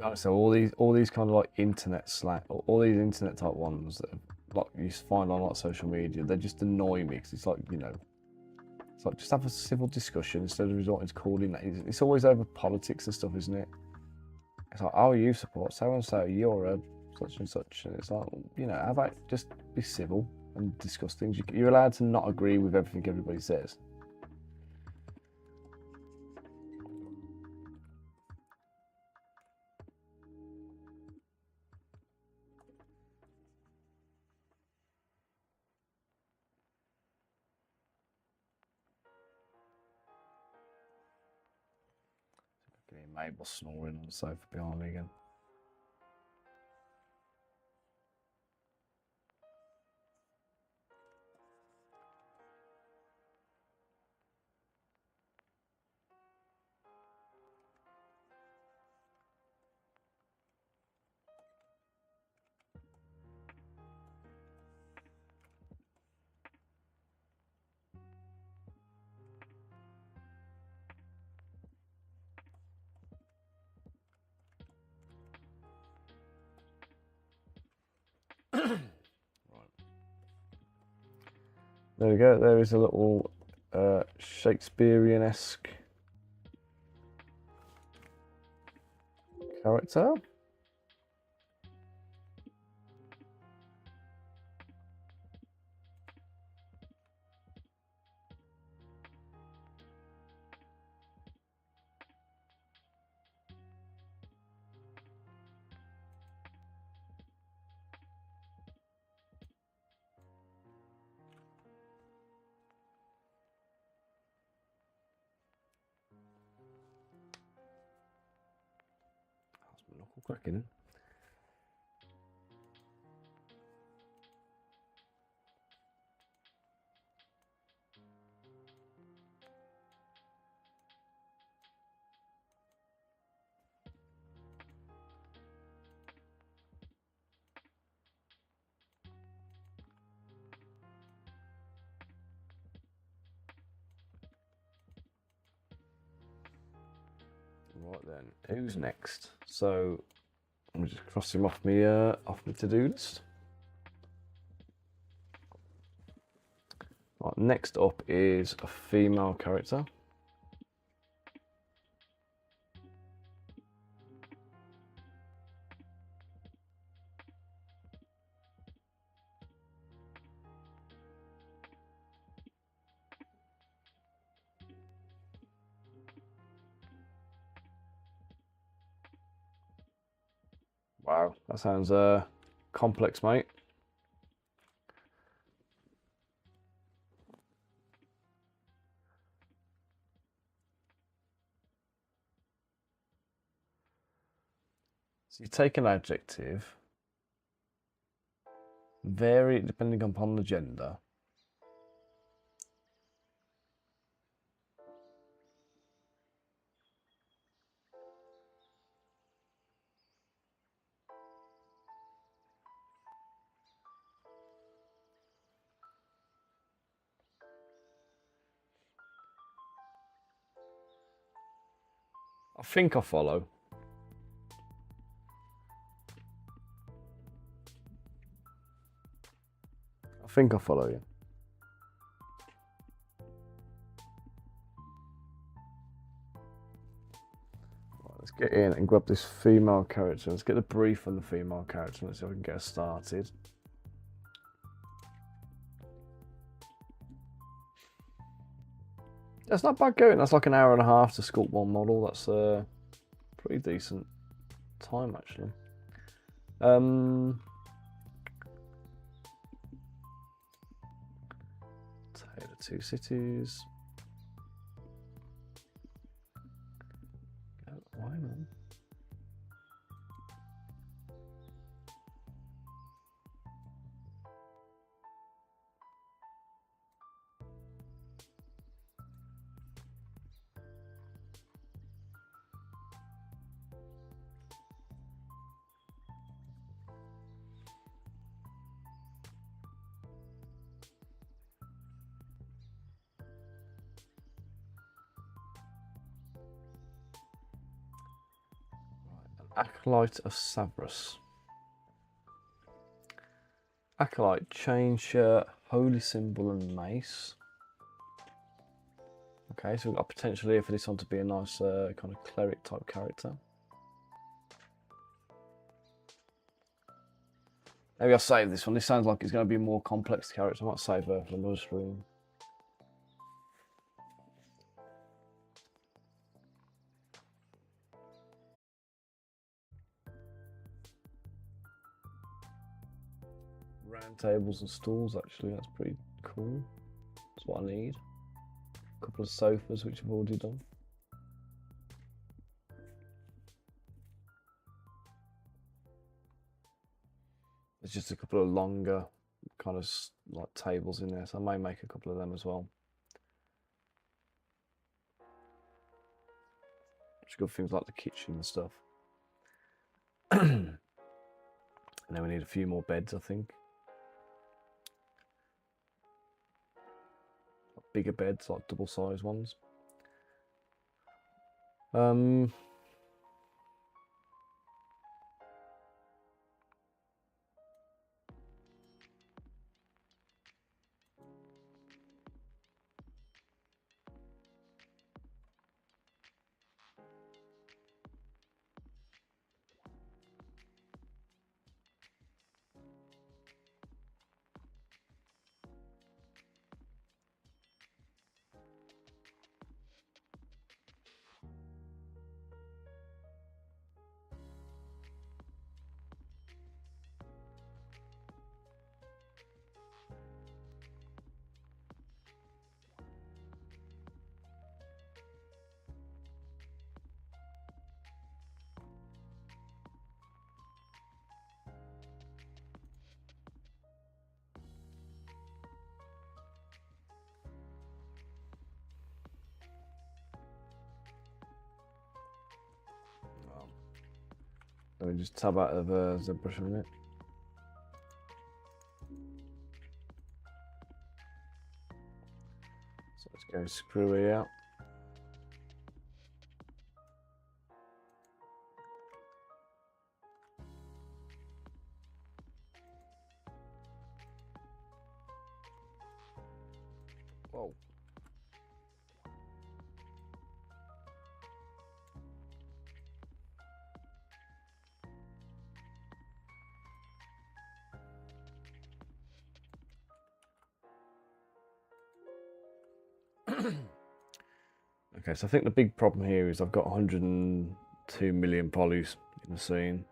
Honestly, all these kind of like internet slack, all these internet type ones that like you find on like social media, they just annoy me because it's like, you know, it's like just have a civil discussion instead of resorting to calling that. It's always over politics and stuff, isn't it? It's like, oh, you support so and so, you're a such and such, and it's like, you know, how about just be civil and discuss things? You're allowed to not agree with everything everybody says. Mabel snoring on the sofa behind me again. Right. There we go. There is a little Shakespearean-esque character. That's my knuckle cracking. Right then, who's next? So I'm just cross him off my to-do list. Right, next up is a female character. Wow, that sounds complex, mate. So you take an adjective, vary it depending upon the gender. I think I follow. I think I follow you. Right, let's get in and grab this female character. Let's get the brief on the female character. Let's see if we can get her started. That's not bad going. That's like an hour and a half to sculpt one model. That's a pretty decent time, actually. Taylor, two cities. Why not? Acolyte of Sabrus. Acolyte, chain shirt, holy symbol, and mace. Okay, so we've got potential here for this one to be a nice kind of cleric type character. Maybe I'll save this one. This sounds like it's going to be a more complex character. I might save her for another stream. Round tables and stools, actually, that's pretty cool. That's what I need. A couple of sofas, which I've already done. There's just a couple of longer kind of like tables in there, so I may make a couple of them as well. Which got things like the kitchen and stuff. And then we need a few more beds, I think. Bigger beds, like double size ones. Let me just tab out of ZBrush a minute. So let's go screwy out. Whoa. Okay, so I think the big problem here is I've got 102 million polys in the scene.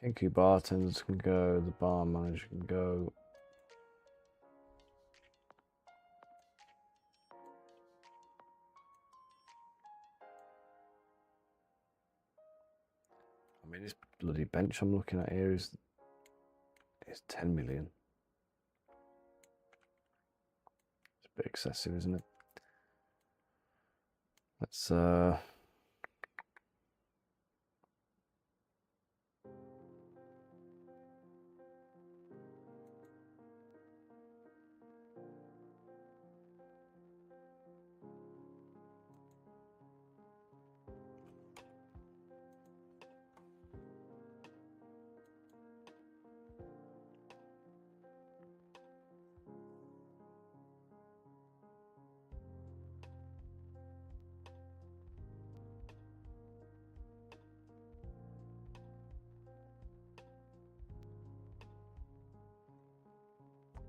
Kenku bartenders can go, the bar manager can go. I mean, this bloody bench I'm looking at here is 10 million. It's a bit excessive, isn't it? Let's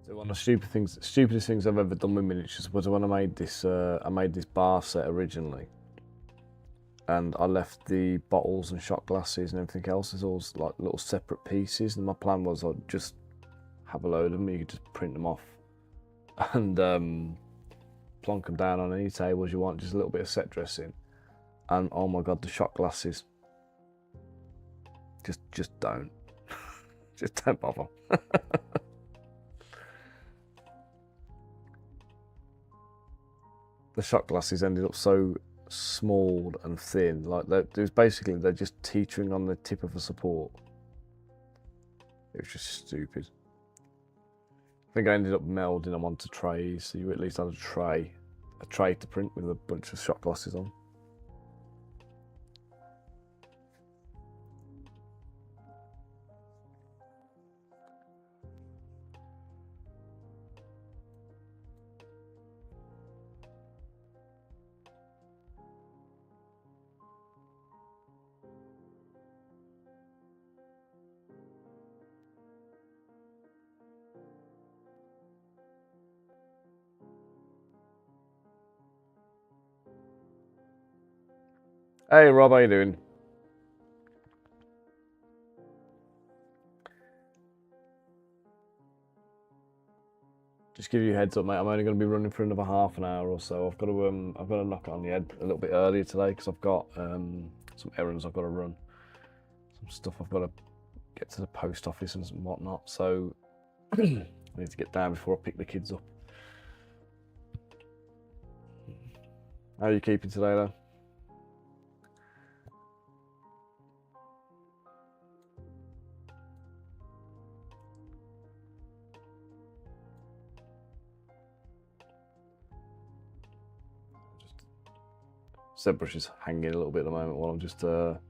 so one of the stupidest things I've ever done with miniatures was when I made this bar set originally, and I left the bottles and shot glasses and everything else as all like little separate pieces. And my plan was I'd just have a load of them. You could just print them off and plonk them down on any tables you want. Just a little bit of set dressing, and oh my god, the shot glasses. Just don't, just don't bother. The shot glasses ended up so small and thin, like they're just teetering on the tip of a support. It was just stupid. I think I ended up melding them onto trays, so you at least had a tray to print with a bunch of shot glasses on. Hey Rob, how you doing? Just give you a heads up, mate. I'm only going to be running for another half an hour or so. I've got to knock it on the head a little bit earlier today because I've got some errands I've got to run, some stuff I've got to get to the post office and whatnot. So I need to get down before I pick the kids up. How are you keeping today, though? ZBrush is hanging a little bit at the moment while I'm just there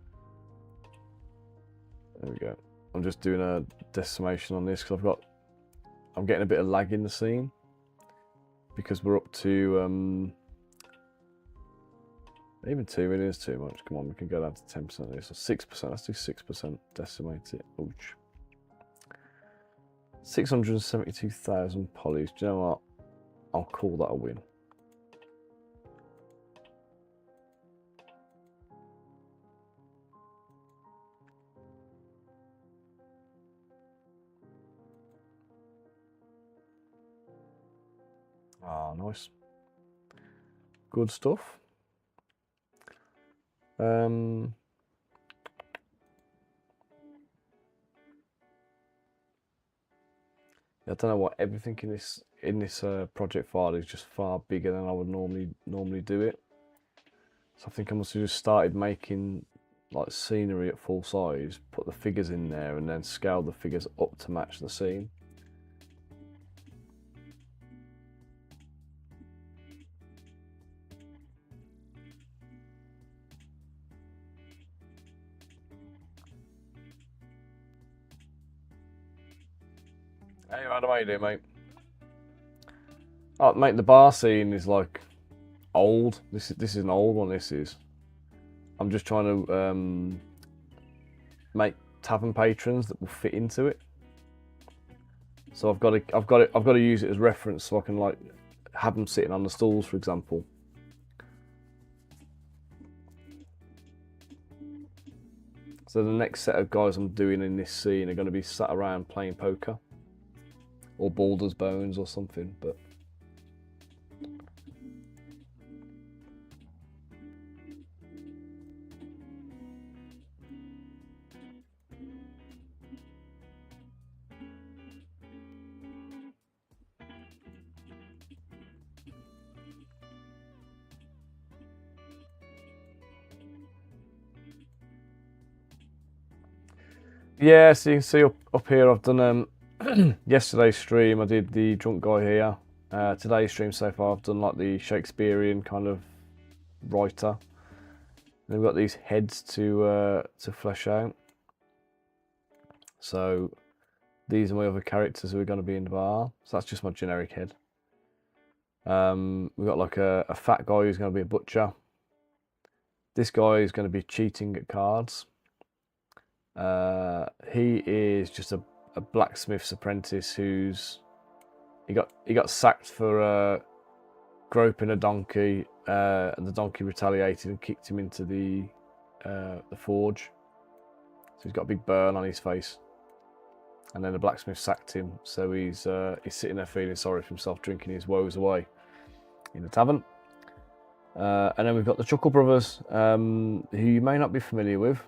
we go. I'm just doing a decimation on this because I'm getting a bit of lag in the scene because we're up to even 2 million is too much. Come on, we can go down to 10% of this, or 6%. Let's do 6%. Decimate it. Ouch. 672,000 polys. Do you know what? I'll call that a win. Ah, nice. Good stuff. I don't know what, everything in this project file is just far bigger than I would normally do it. So I think I must have just started making like scenery at full size, put the figures in there, and then scale the figures up to match the scene. Hey, Adam, how you doing, mate? Oh, mate, the bar scene is like old. This is an old one. This is. I'm just trying to make tavern patrons that will fit into it. So I've got to use it as reference so I can like have them sitting on the stools, for example. So the next set of guys I'm doing in this scene are going to be sat around playing poker or Baldur's Bones or something, but. Yeah, so you can see up here I've done yesterday's stream I did the drunk guy here. Today's stream so far I've done like the Shakespearean kind of writer. And we've got these heads to flesh out. So these are my other characters who are going to be in the bar. So that's just my generic head. We've got like a fat guy who's going to be a butcher. This guy is going to be cheating at cards. He is just a blacksmith's apprentice who's he got sacked for groping a donkey, and the donkey retaliated and kicked him into the forge. So he's got a big burn on his face, and then the blacksmith sacked him. So he's sitting there feeling sorry for himself, drinking his woes away in the tavern. And then we've got the Chuckle Brothers, who you may not be familiar with.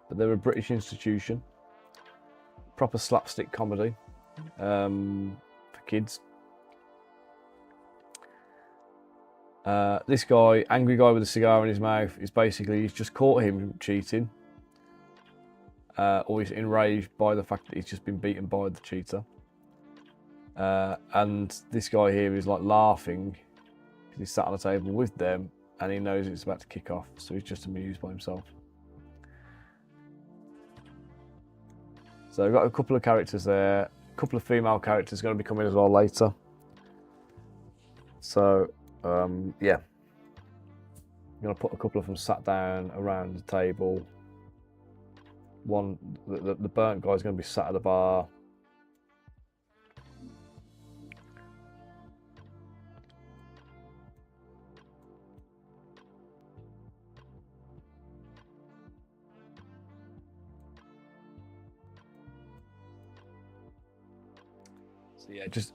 But they're a British institution, proper slapstick comedy for kids. This guy, angry guy with a cigar in his mouth, is basically, he's just caught him cheating, or he's enraged by the fact that he's just been beaten by the cheater. And this guy here is like laughing because he's sat on a table with them and he knows it's about to kick off, so he's just amused by himself. So we've got a couple of characters there, a couple of female characters going to be coming as well later. So, yeah. I'm going to put a couple of them sat down around the table. One, the burnt guy is going to be sat at the bar. So yeah, just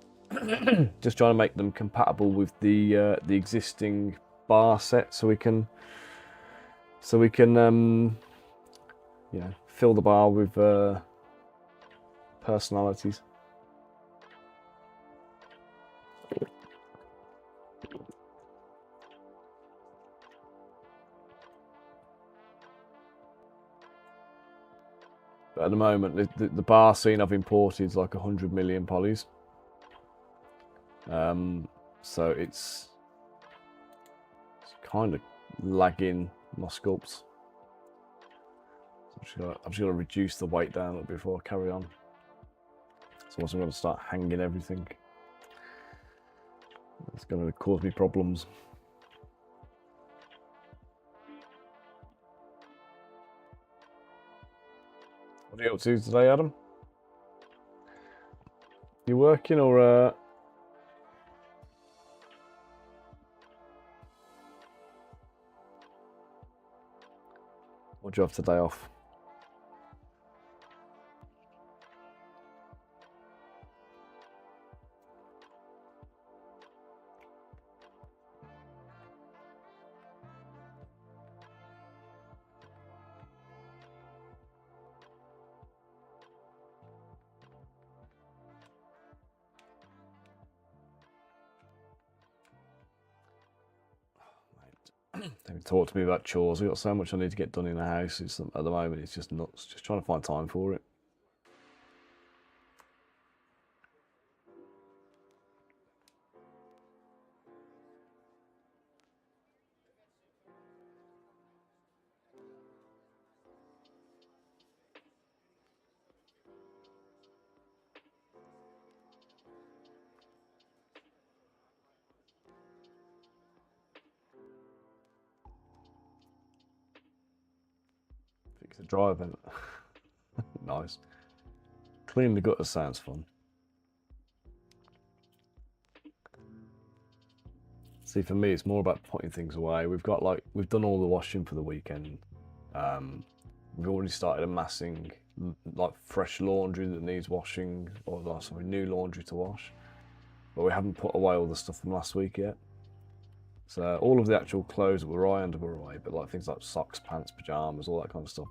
trying to make them compatible with the existing bar set, so we can you know, fill the bar with personalities. But at the moment, the bar scene I've imported is like 100 million polys. So it's kind of lagging my sculpts. So I'm just gonna reduce the weight down a little before I carry on. So I'm going to start hanging everything. It's going to cause me problems. What are you up to today, Adam? You working or do you have today off? They talk to me about chores. We've got so much I need to get done in the house. At the moment, it's just nuts. Just trying to find time for it. Fix the dry vent. Nice. Clean the gutter sounds fun. See, for me, it's more about putting things away. We've done all the washing for the weekend. We've already started amassing like fresh laundry that needs washing, or sorry, new laundry to wash. But we haven't put away all the stuff from last week yet. So all of the actual clothes that were ironed were away, but like things like socks, pants, pajamas, all that kind of stuff.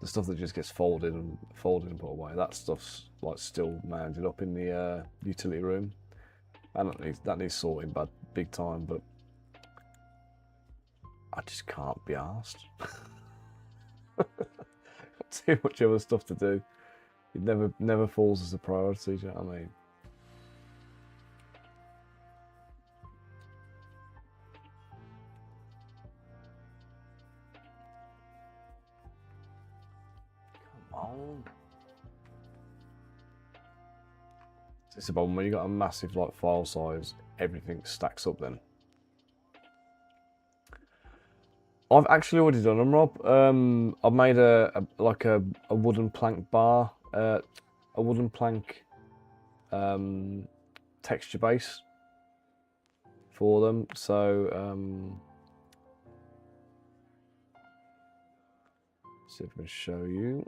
The stuff that just gets folded and put away, that stuff's like still mounded up in the utility room, and that needs sorting big time. But I just can't be arsed. Too much other stuff to do. It never falls as a priority. Do you know what I mean? It's about when you got a massive like file size, everything stacks up then. I've actually already done them, Rob. I've made a wooden plank bar, a wooden plank texture base for them. So see if I can show you.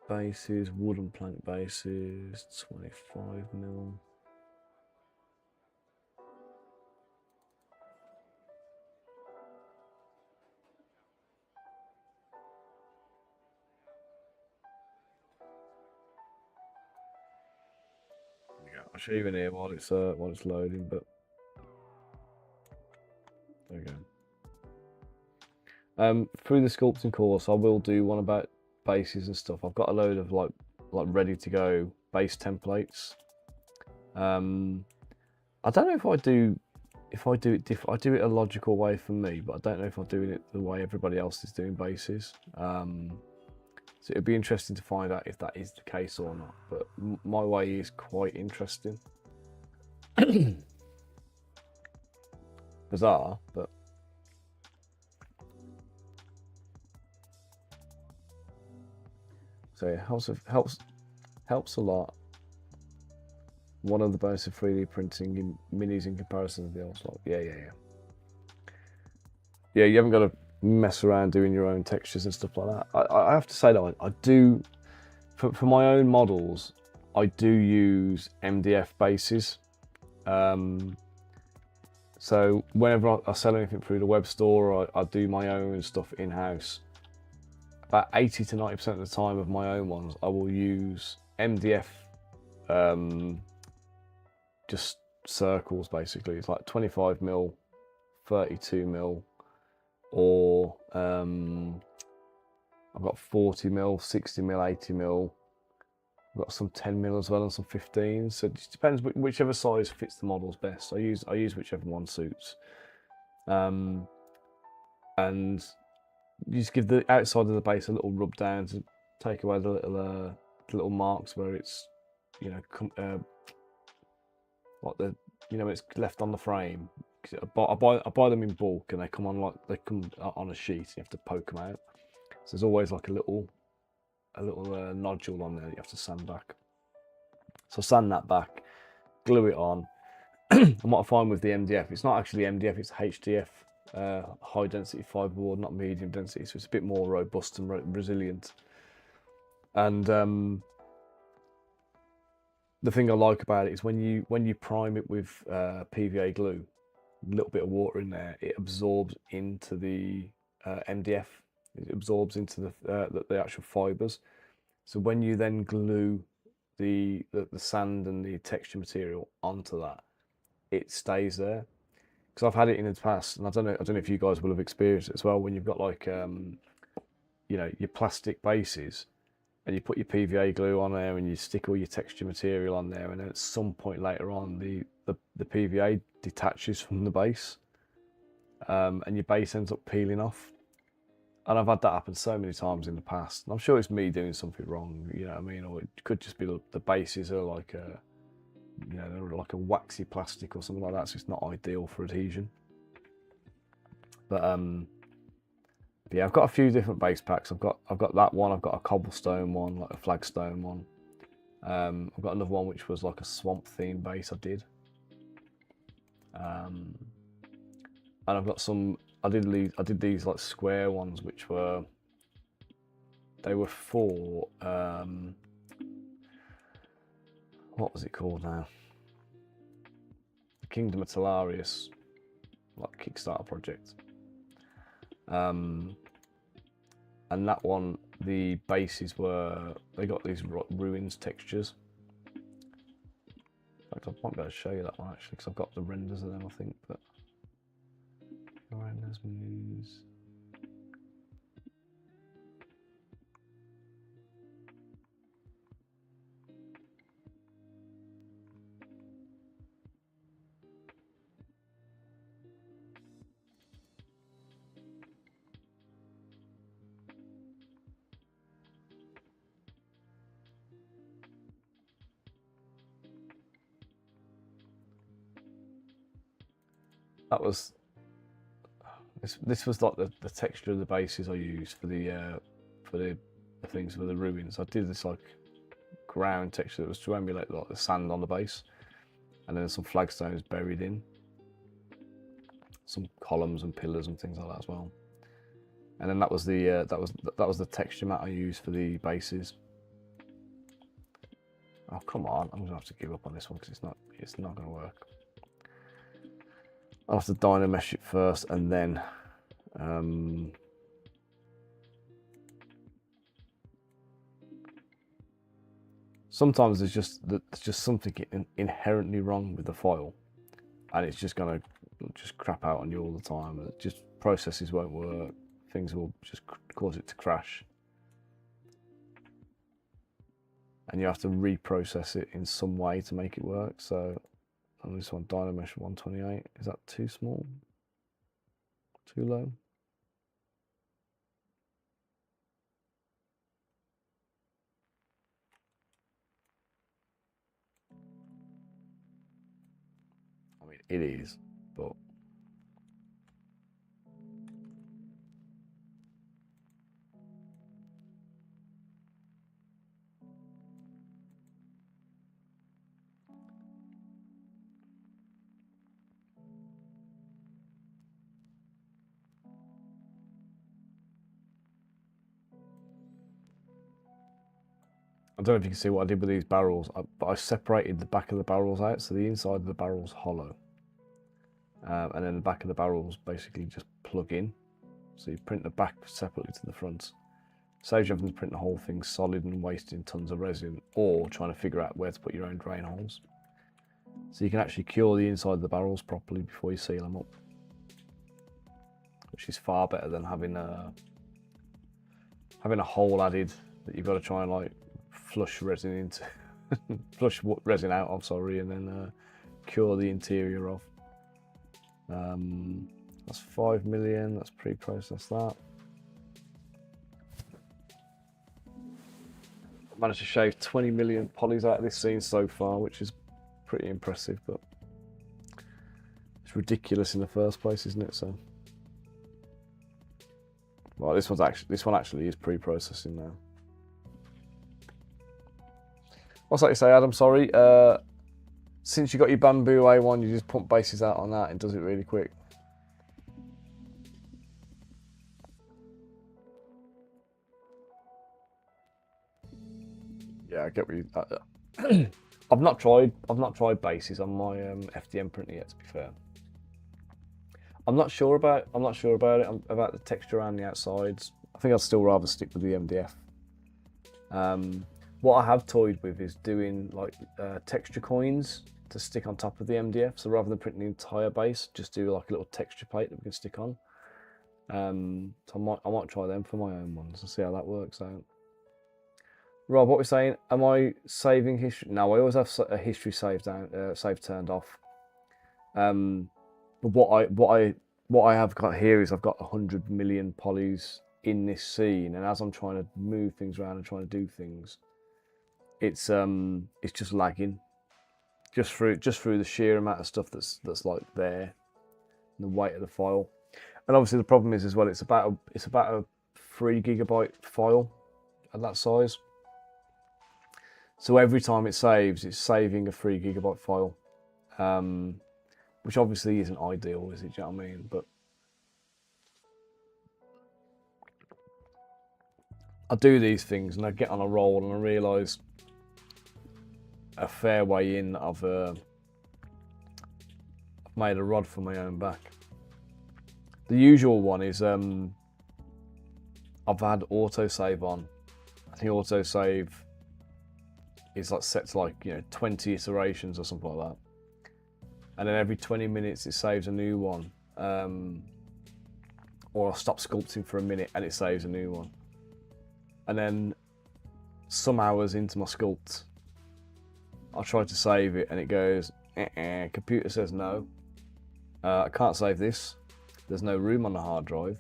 Bases, wooden plank bases, 25mm. I'll show you in here while it's loading, but there we go. Through the sculpting course, I will do one about bases and stuff. I've got a load of like ready to go base templates. I don't know if I do it I do it a logical way for me, but I don't know if I'm doing it the way everybody else is doing bases. So it'd be interesting to find out if that is the case or not. But my way is quite interesting. Bizarre, but so it helps a lot. One of the bonus of 3D printing in minis in comparison to the old slot. Yeah. Yeah, you haven't got to mess around doing your own textures and stuff like that. I have to say that I do, for my own models, I do use MDF bases. So whenever I sell anything through the web store, I do my own stuff in-house. About 80 to 90% of the time of my own ones, I will use MDF, just circles basically. It's like 25mm, 32mm, or I've got 40mm, 60mm, 80mm. I've got some 10mm as well and some 15s. So it just depends whichever size fits the models best. I use whichever one suits. And you just give the outside of the base a little rub down to take away the little marks where it's, you know, like it's left on the frame. I buy them in bulk, and they come on on a sheet. You have to poke them out. So there's always like a little nodule on there that you have to sand back. So sand that back, glue it on. And what I find with the MDF, it's not actually MDF, it's HDF, high density fiberboard, not medium density. So it's a bit more robust and resilient. And the thing I like about it is when you prime it with PVA glue, a little bit of water in there, it absorbs into the MDF. It absorbs into the actual fibers. So when you then glue the sand and the texture material onto that, it stays there. Because I've had it in the past, and I don't know if you guys will have experienced it as well. When you've got like you know, your plastic bases, and you put your PVA glue on there, and you stick all your texture material on there, and then at some point later on, the PVA detaches from the base, and your base ends up peeling off. And I've had that happen so many times in the past. And I'm sure it's me doing something wrong, you know what I mean? Or it could just be the bases are like a, you know, they're like a waxy plastic or something like that, so it's not ideal for adhesion. But yeah, I've got a few different base packs. I've got that one. I've got a cobblestone one, like a flagstone one. I've got another one which was like a swamp theme base I did. And I've got some. I did these like square ones, which were. They were for what was it called now? The Kingdom of Telarius, like Kickstarter project. And that one, the bases were, they got these ruins textures. In fact, I might be able to show you that one actually, because I've got the renders of them, I think. But renders menus. That was this was like the texture of the bases I used for the things for the ruins. I did this like ground texture that was to emulate like the sand on the base, and then some flagstones buried in, some columns and pillars and things like that as well. And then that was the that was the texture mat I used for the bases. Oh come on! I'm gonna have to give up on this one because it's not gonna work. I'll have to dynamesh it first, and then sometimes there's just something inherently wrong with the file, and it's just gonna crap out on you all the time. It just processes won't work. Things will just cause it to crash, and you have to reprocess it in some way to make it work. So. And this one, Dynamesh 128. Is that too small? Too low? I mean, it is, but. I don't know if you can see what I did with these barrels, but I separated the back of the barrels out, so the inside of the barrel's hollow. And then the back of the barrels basically just plug in. So you print the back separately to the front. Saves you having to print the whole thing solid and wasting tons of resin, or trying to figure out where to put your own drain holes. So you can actually cure the inside of the barrels properly before you seal them up. Which is far better than having a hole added that you've got to try and like flush resin into, flush resin out of, sorry, and then cure the interior of. That's 5 million. That's pre-processed. That managed to shave 20 million polys out of this scene so far, which is pretty impressive, but it's ridiculous in the first place, isn't it? So, well, this one actually is pre-processing now. What's that you say, Adam? Sorry. Since you got your bamboo A1, you just pump bases out on that and does it really quick. Yeah, I get what you. I've not tried bases on my FDM printer yet. To be fair, I'm not sure about it. About the texture around the outsides. I think I'd still rather stick with the MDF. What I have toyed with is doing like texture coins to stick on top of the MDF. So rather than printing the entire base, just do like a little texture plate that we can stick on. So I might try them for my own ones and see how that works out. Rob, what we're saying? Am I saving history? No, I always have a history save turned off. But what I have got here is I've got 100 million polys in this scene, and as I'm trying to move things around and trying to do things, it's just lagging, just through the sheer amount of stuff that's like there, the weight of the file, and obviously the problem is as well. It's about a 3 GB file at that size. So every time it saves, it's saving a 3 GB file, which obviously isn't ideal, is it? Do you know what I mean? But I do these things and I get on a roll and I realise a fair way in I've made a rod for my own back. The usual one is I've had autosave on. I think autosave is like set to like 20 iterations or something like that, and then every 20 minutes it saves a new one, or I'll stop sculpting for a minute and it saves a new one, and then some hours into my sculpt I'll try to save it and it goes computer says no, I can't save this, there's no room on the hard drive.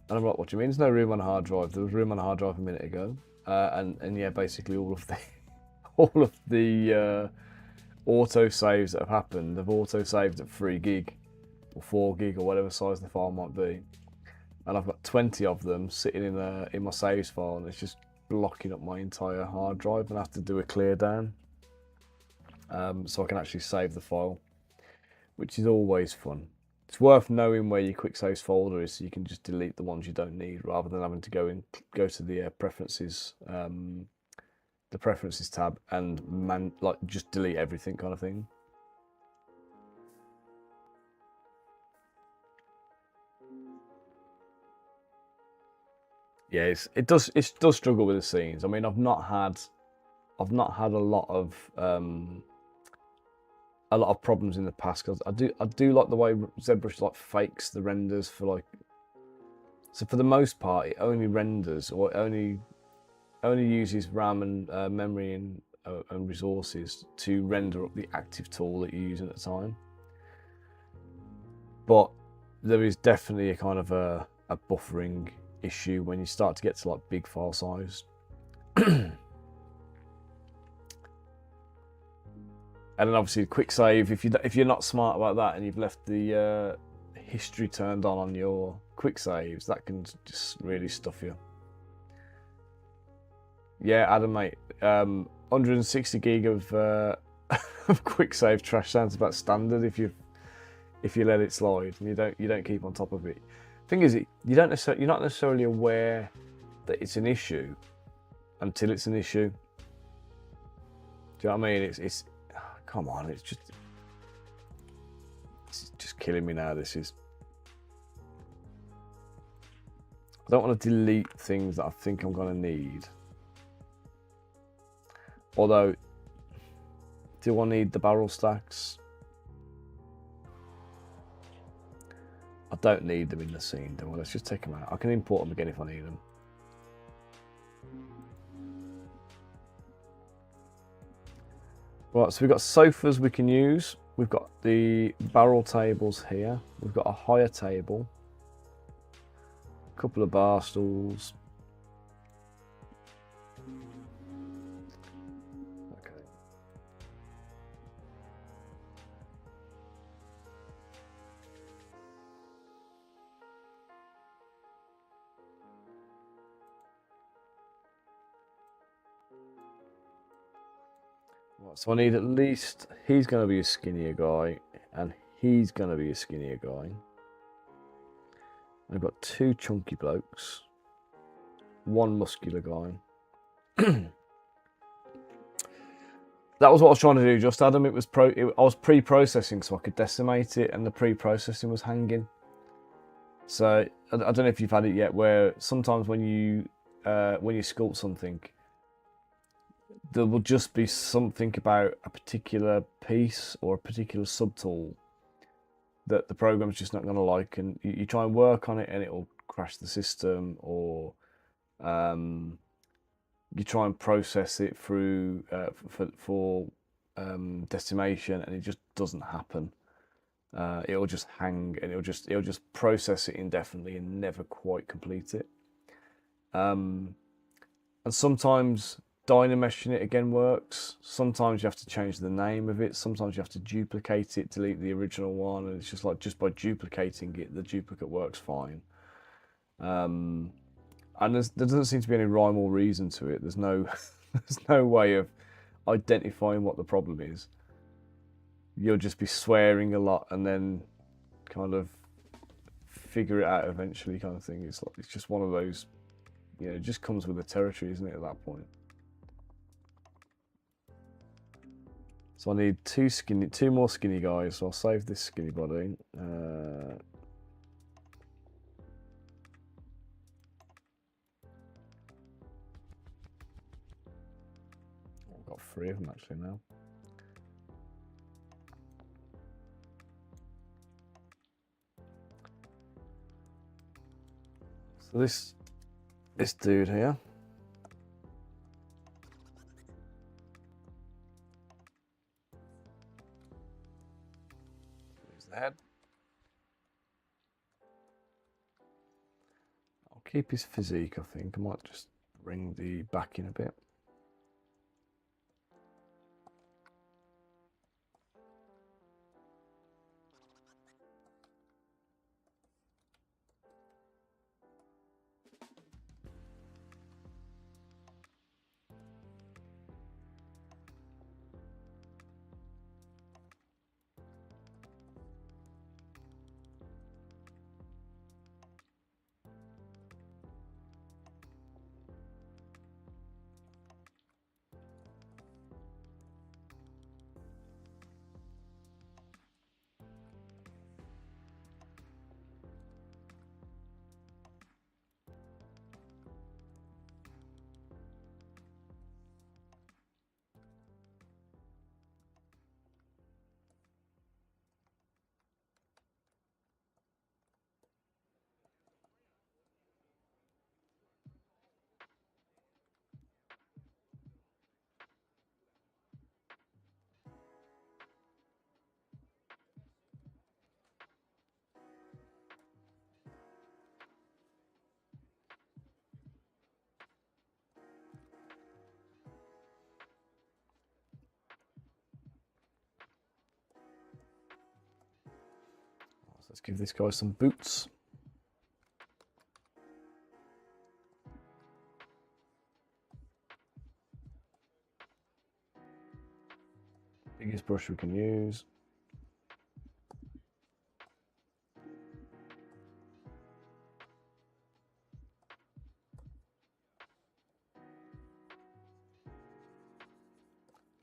And I'm like, what do you mean there's no room on the hard drive? There was room on the hard drive a minute ago. And yeah, basically all of the auto saves that have happened, they've auto saved at 3 gig or 4 gig or whatever size the file might be, and I've got 20 of them sitting in my saves file, and it's just blocking up my entire hard drive, and I have to do a clear down so I can actually save the file, which is always fun. It's worth knowing where your quick saves folder is, so you can just delete the ones you don't need, rather than having to go to the preferences tab and just delete everything kind of thing. Yeah, it does struggle with the scenes. I mean, I've not had a lot of problems in the past, because I do like the way ZBrush like fakes the renders for like. So for the most part, it only renders, or it only uses RAM and memory and resources to render up the active tool that you're using at the time. But there is definitely a kind of a buffering issue when you start to get to like big file size. And then obviously quick save, if you're not smart about that and you've left the history turned on your quick saves, that can just really stuff you. Yeah, Adam, mate. 160 gig of of quick save trash sounds about standard if you let it slide and you don't keep on top of it. Thing is, you're not necessarily aware that it's an issue until it's an issue. Do you know what I mean? It's come on, it's just killing me now. This is. I don't want to delete things that I think I'm gonna need. Although, do I need the barrel stacks? I don't need them in the scene, do I? Let's just take them out. I can import them again if I need them. Right, so we've got sofas we can use. We've got the barrel tables here. We've got a higher table. A couple of bar stools. So I need at least, he's going to be a skinnier guy, and he's going to be a skinnier guy. I've got 2 chunky blokes, 1 muscular guy. That was what I was trying to do, just Adam. I was pre-processing so I could decimate it, and the pre-processing was hanging. So I don't know if you've had it yet, where sometimes when you sculpt something, there will just be something about a particular piece or a particular subtool that the program's just not going to like, and you try and work on it, and it'll crash the system, or you try and process it through for decimation, and it just doesn't happen. It'll just hang, and it'll just process it indefinitely and never quite complete it. And sometimes dynameshing it again works. Sometimes you have to change the name of it. Sometimes you have to duplicate it, delete the original one, and it's just like just by duplicating it, the duplicate works fine. And there doesn't seem to be any rhyme or reason to it. There's no there's no way of identifying what the problem is. You'll just be swearing a lot and then kind of figure it out eventually, kind of thing. It's just one of those, you know, it just comes with the territory, isn't it, at that point? So I need two more skinny guys. So I'll save this skinny body. I've got 3 of them actually now. So this dude here. There's the head. I'll keep his physique, I think. I might just bring the back in a bit. Let's give this guy some boots. Biggest brush we can use.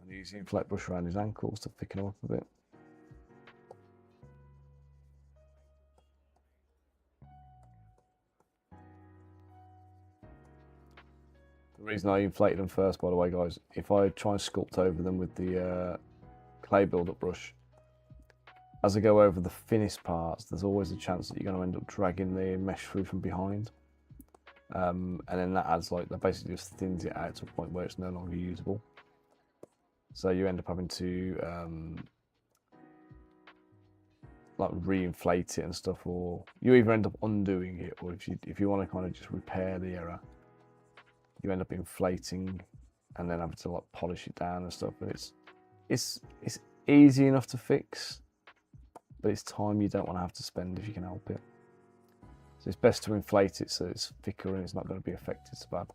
And using flat brush around his ankles to thicken him up a bit. The reason I inflated them first, by the way, guys, if I try and sculpt over them with the clay build-up brush, as I go over the finished parts, there's always a chance that you're going to end up dragging the mesh through from behind. And then that adds, like, that basically just thins it out to a point where it's no longer usable. So you end up having to like re-inflate it and stuff, or you either end up undoing it, or if you want to kind of just repair the error, you end up inflating and then having to like polish it down and stuff. And it's easy enough to fix, but it's time you don't want to have to spend if you can help it. So it's best to inflate it so it's thicker and it's not going to be affected so bad.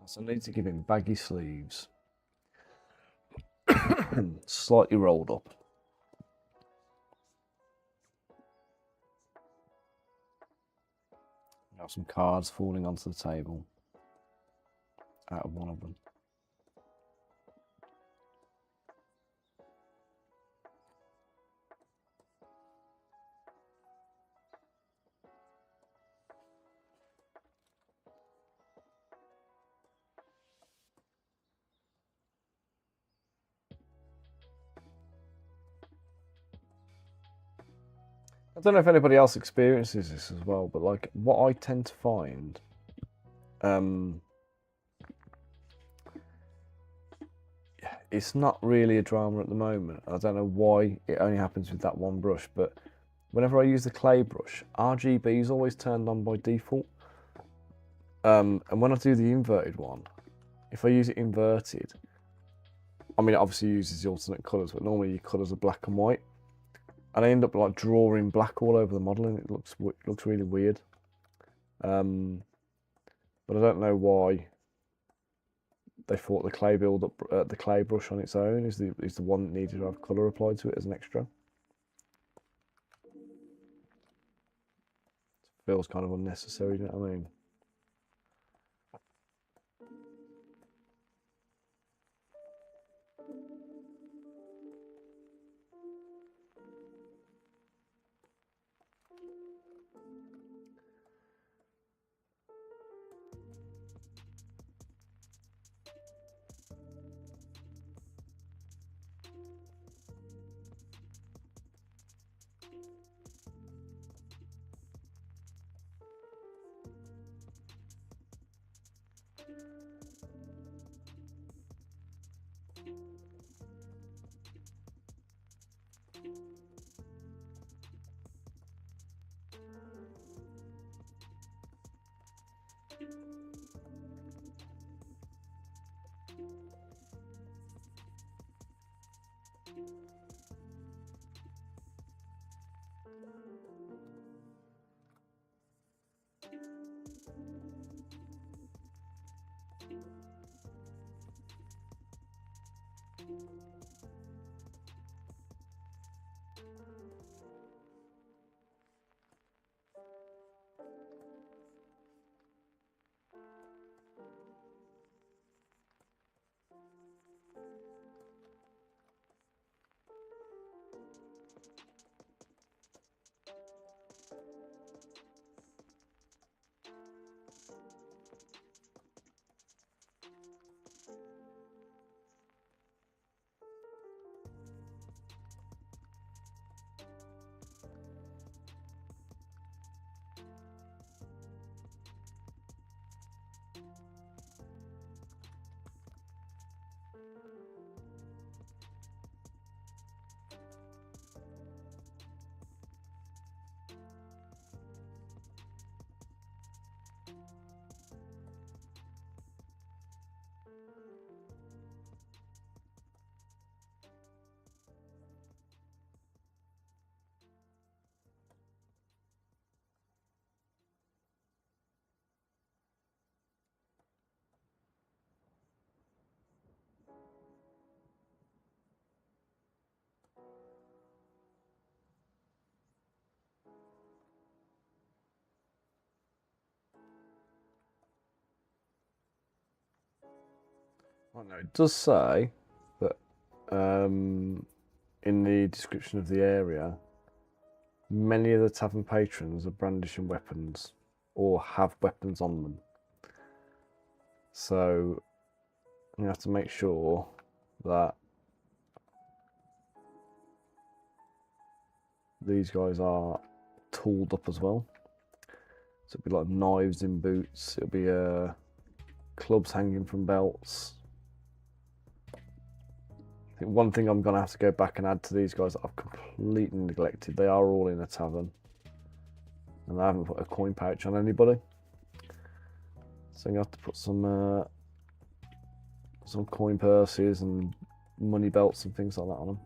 So I need to give him baggy sleeves, slightly rolled up. Got some cards falling onto the table out of one of them. I don't know if anybody else experiences this as well, but like what I tend to find, it's not really a drama at the moment. I don't know why it only happens with that one brush, but whenever I use the clay brush, RGB is always turned on by default. And when I do the inverted one, if I use it inverted, I mean, it obviously uses the alternate colours, but normally your colours are black and white. And I end up like drawing black all over the model, and it looks really weird. But I don't know why they thought the clay the clay brush on its own is the one that needed to have colour applied to it as an extra. Feels kind of unnecessary, you know what I mean? I know it does say that in the description of the area, many of the tavern patrons are brandishing weapons or have weapons on them. So you have to make sure that these guys are tooled up as well. So it'll be like knives in boots, it'll be clubs hanging from belts. I think one thing I'm going to have to go back and add to these guys that I've completely neglected. They are all in a tavern. And I haven't put a coin pouch on anybody. So I'm going to have to put some coin purses and money belts and things like that on them.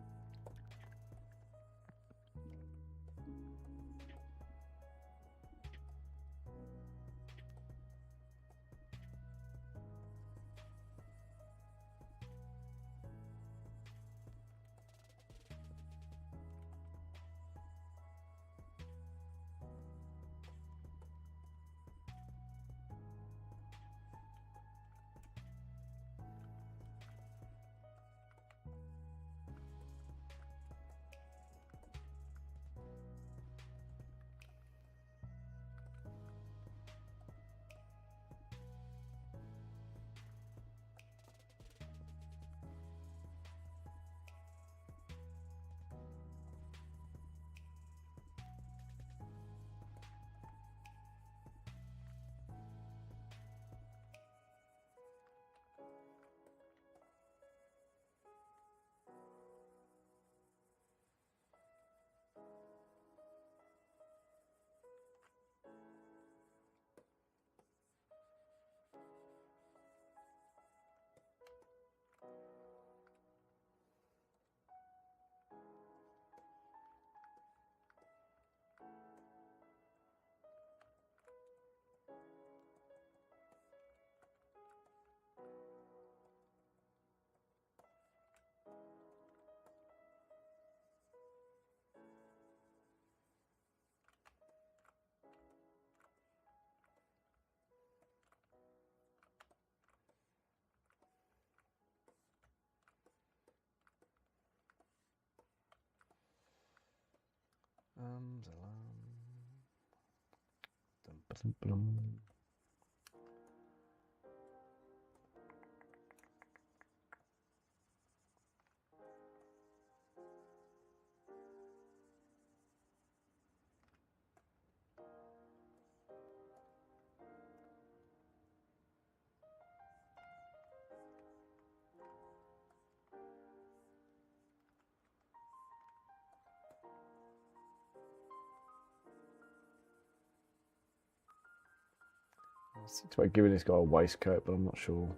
I was thinking about giving this guy a waistcoat, but I'm not sure.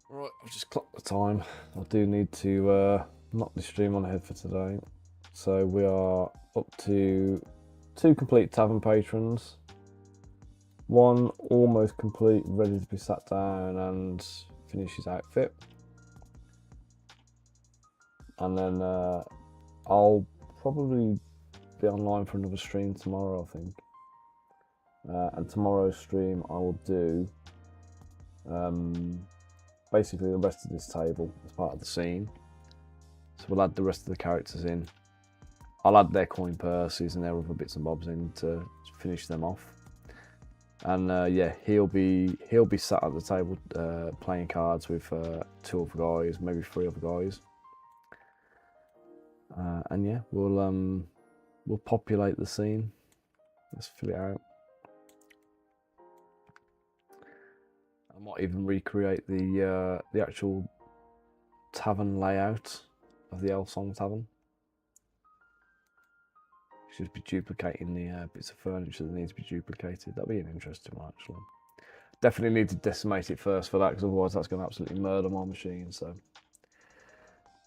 Right, I've just clocked the time. I do need to knock the stream on the head for today. So we are up to 2 complete tavern patrons, 1 almost complete, ready to be sat down and finish his outfit. And then I'll probably be online for another stream tomorrow, I think. And tomorrow's stream I will do basically the rest of this table as part of the scene. So we'll add the rest of the characters in. I'll add their coin purses and their other bits and bobs in to finish them off. And yeah, he'll be sat at the table playing cards with 2 other guys, maybe 3 other guys. And yeah, we'll populate the scene. Let's fill it out. I might even recreate the actual tavern layout of the Elsong Tavern. Should be duplicating the bits of furniture that need to be duplicated. That'd be an interesting one, actually. Definitely need to decimate it first for that, because otherwise that's going to absolutely murder my machine. So,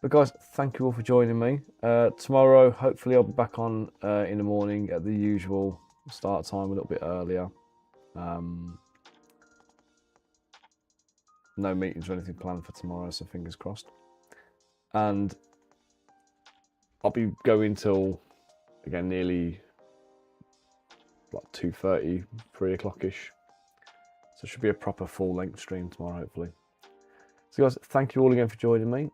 but guys, thank you all for joining me. Tomorrow, hopefully, I'll be back on in the morning at the usual start time, a little bit earlier. No meetings or anything planned for tomorrow, so fingers crossed. And I'll be going till, again, nearly like 2:30, 3 o'clock-ish. So it should be a proper full-length stream tomorrow, hopefully. So guys, thank you all again for joining me.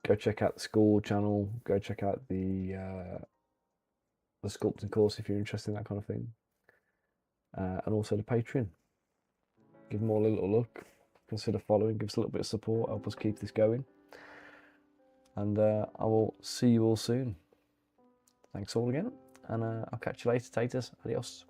go check out the school channel. Go check out the sculpting course if you're interested in that kind of thing, and also the Patreon. Give them all a little look. Consider following. Give us a little bit of support. Help us keep this going. And I will see you all soon. Thanks all again, and I'll catch you later, taters. Adios.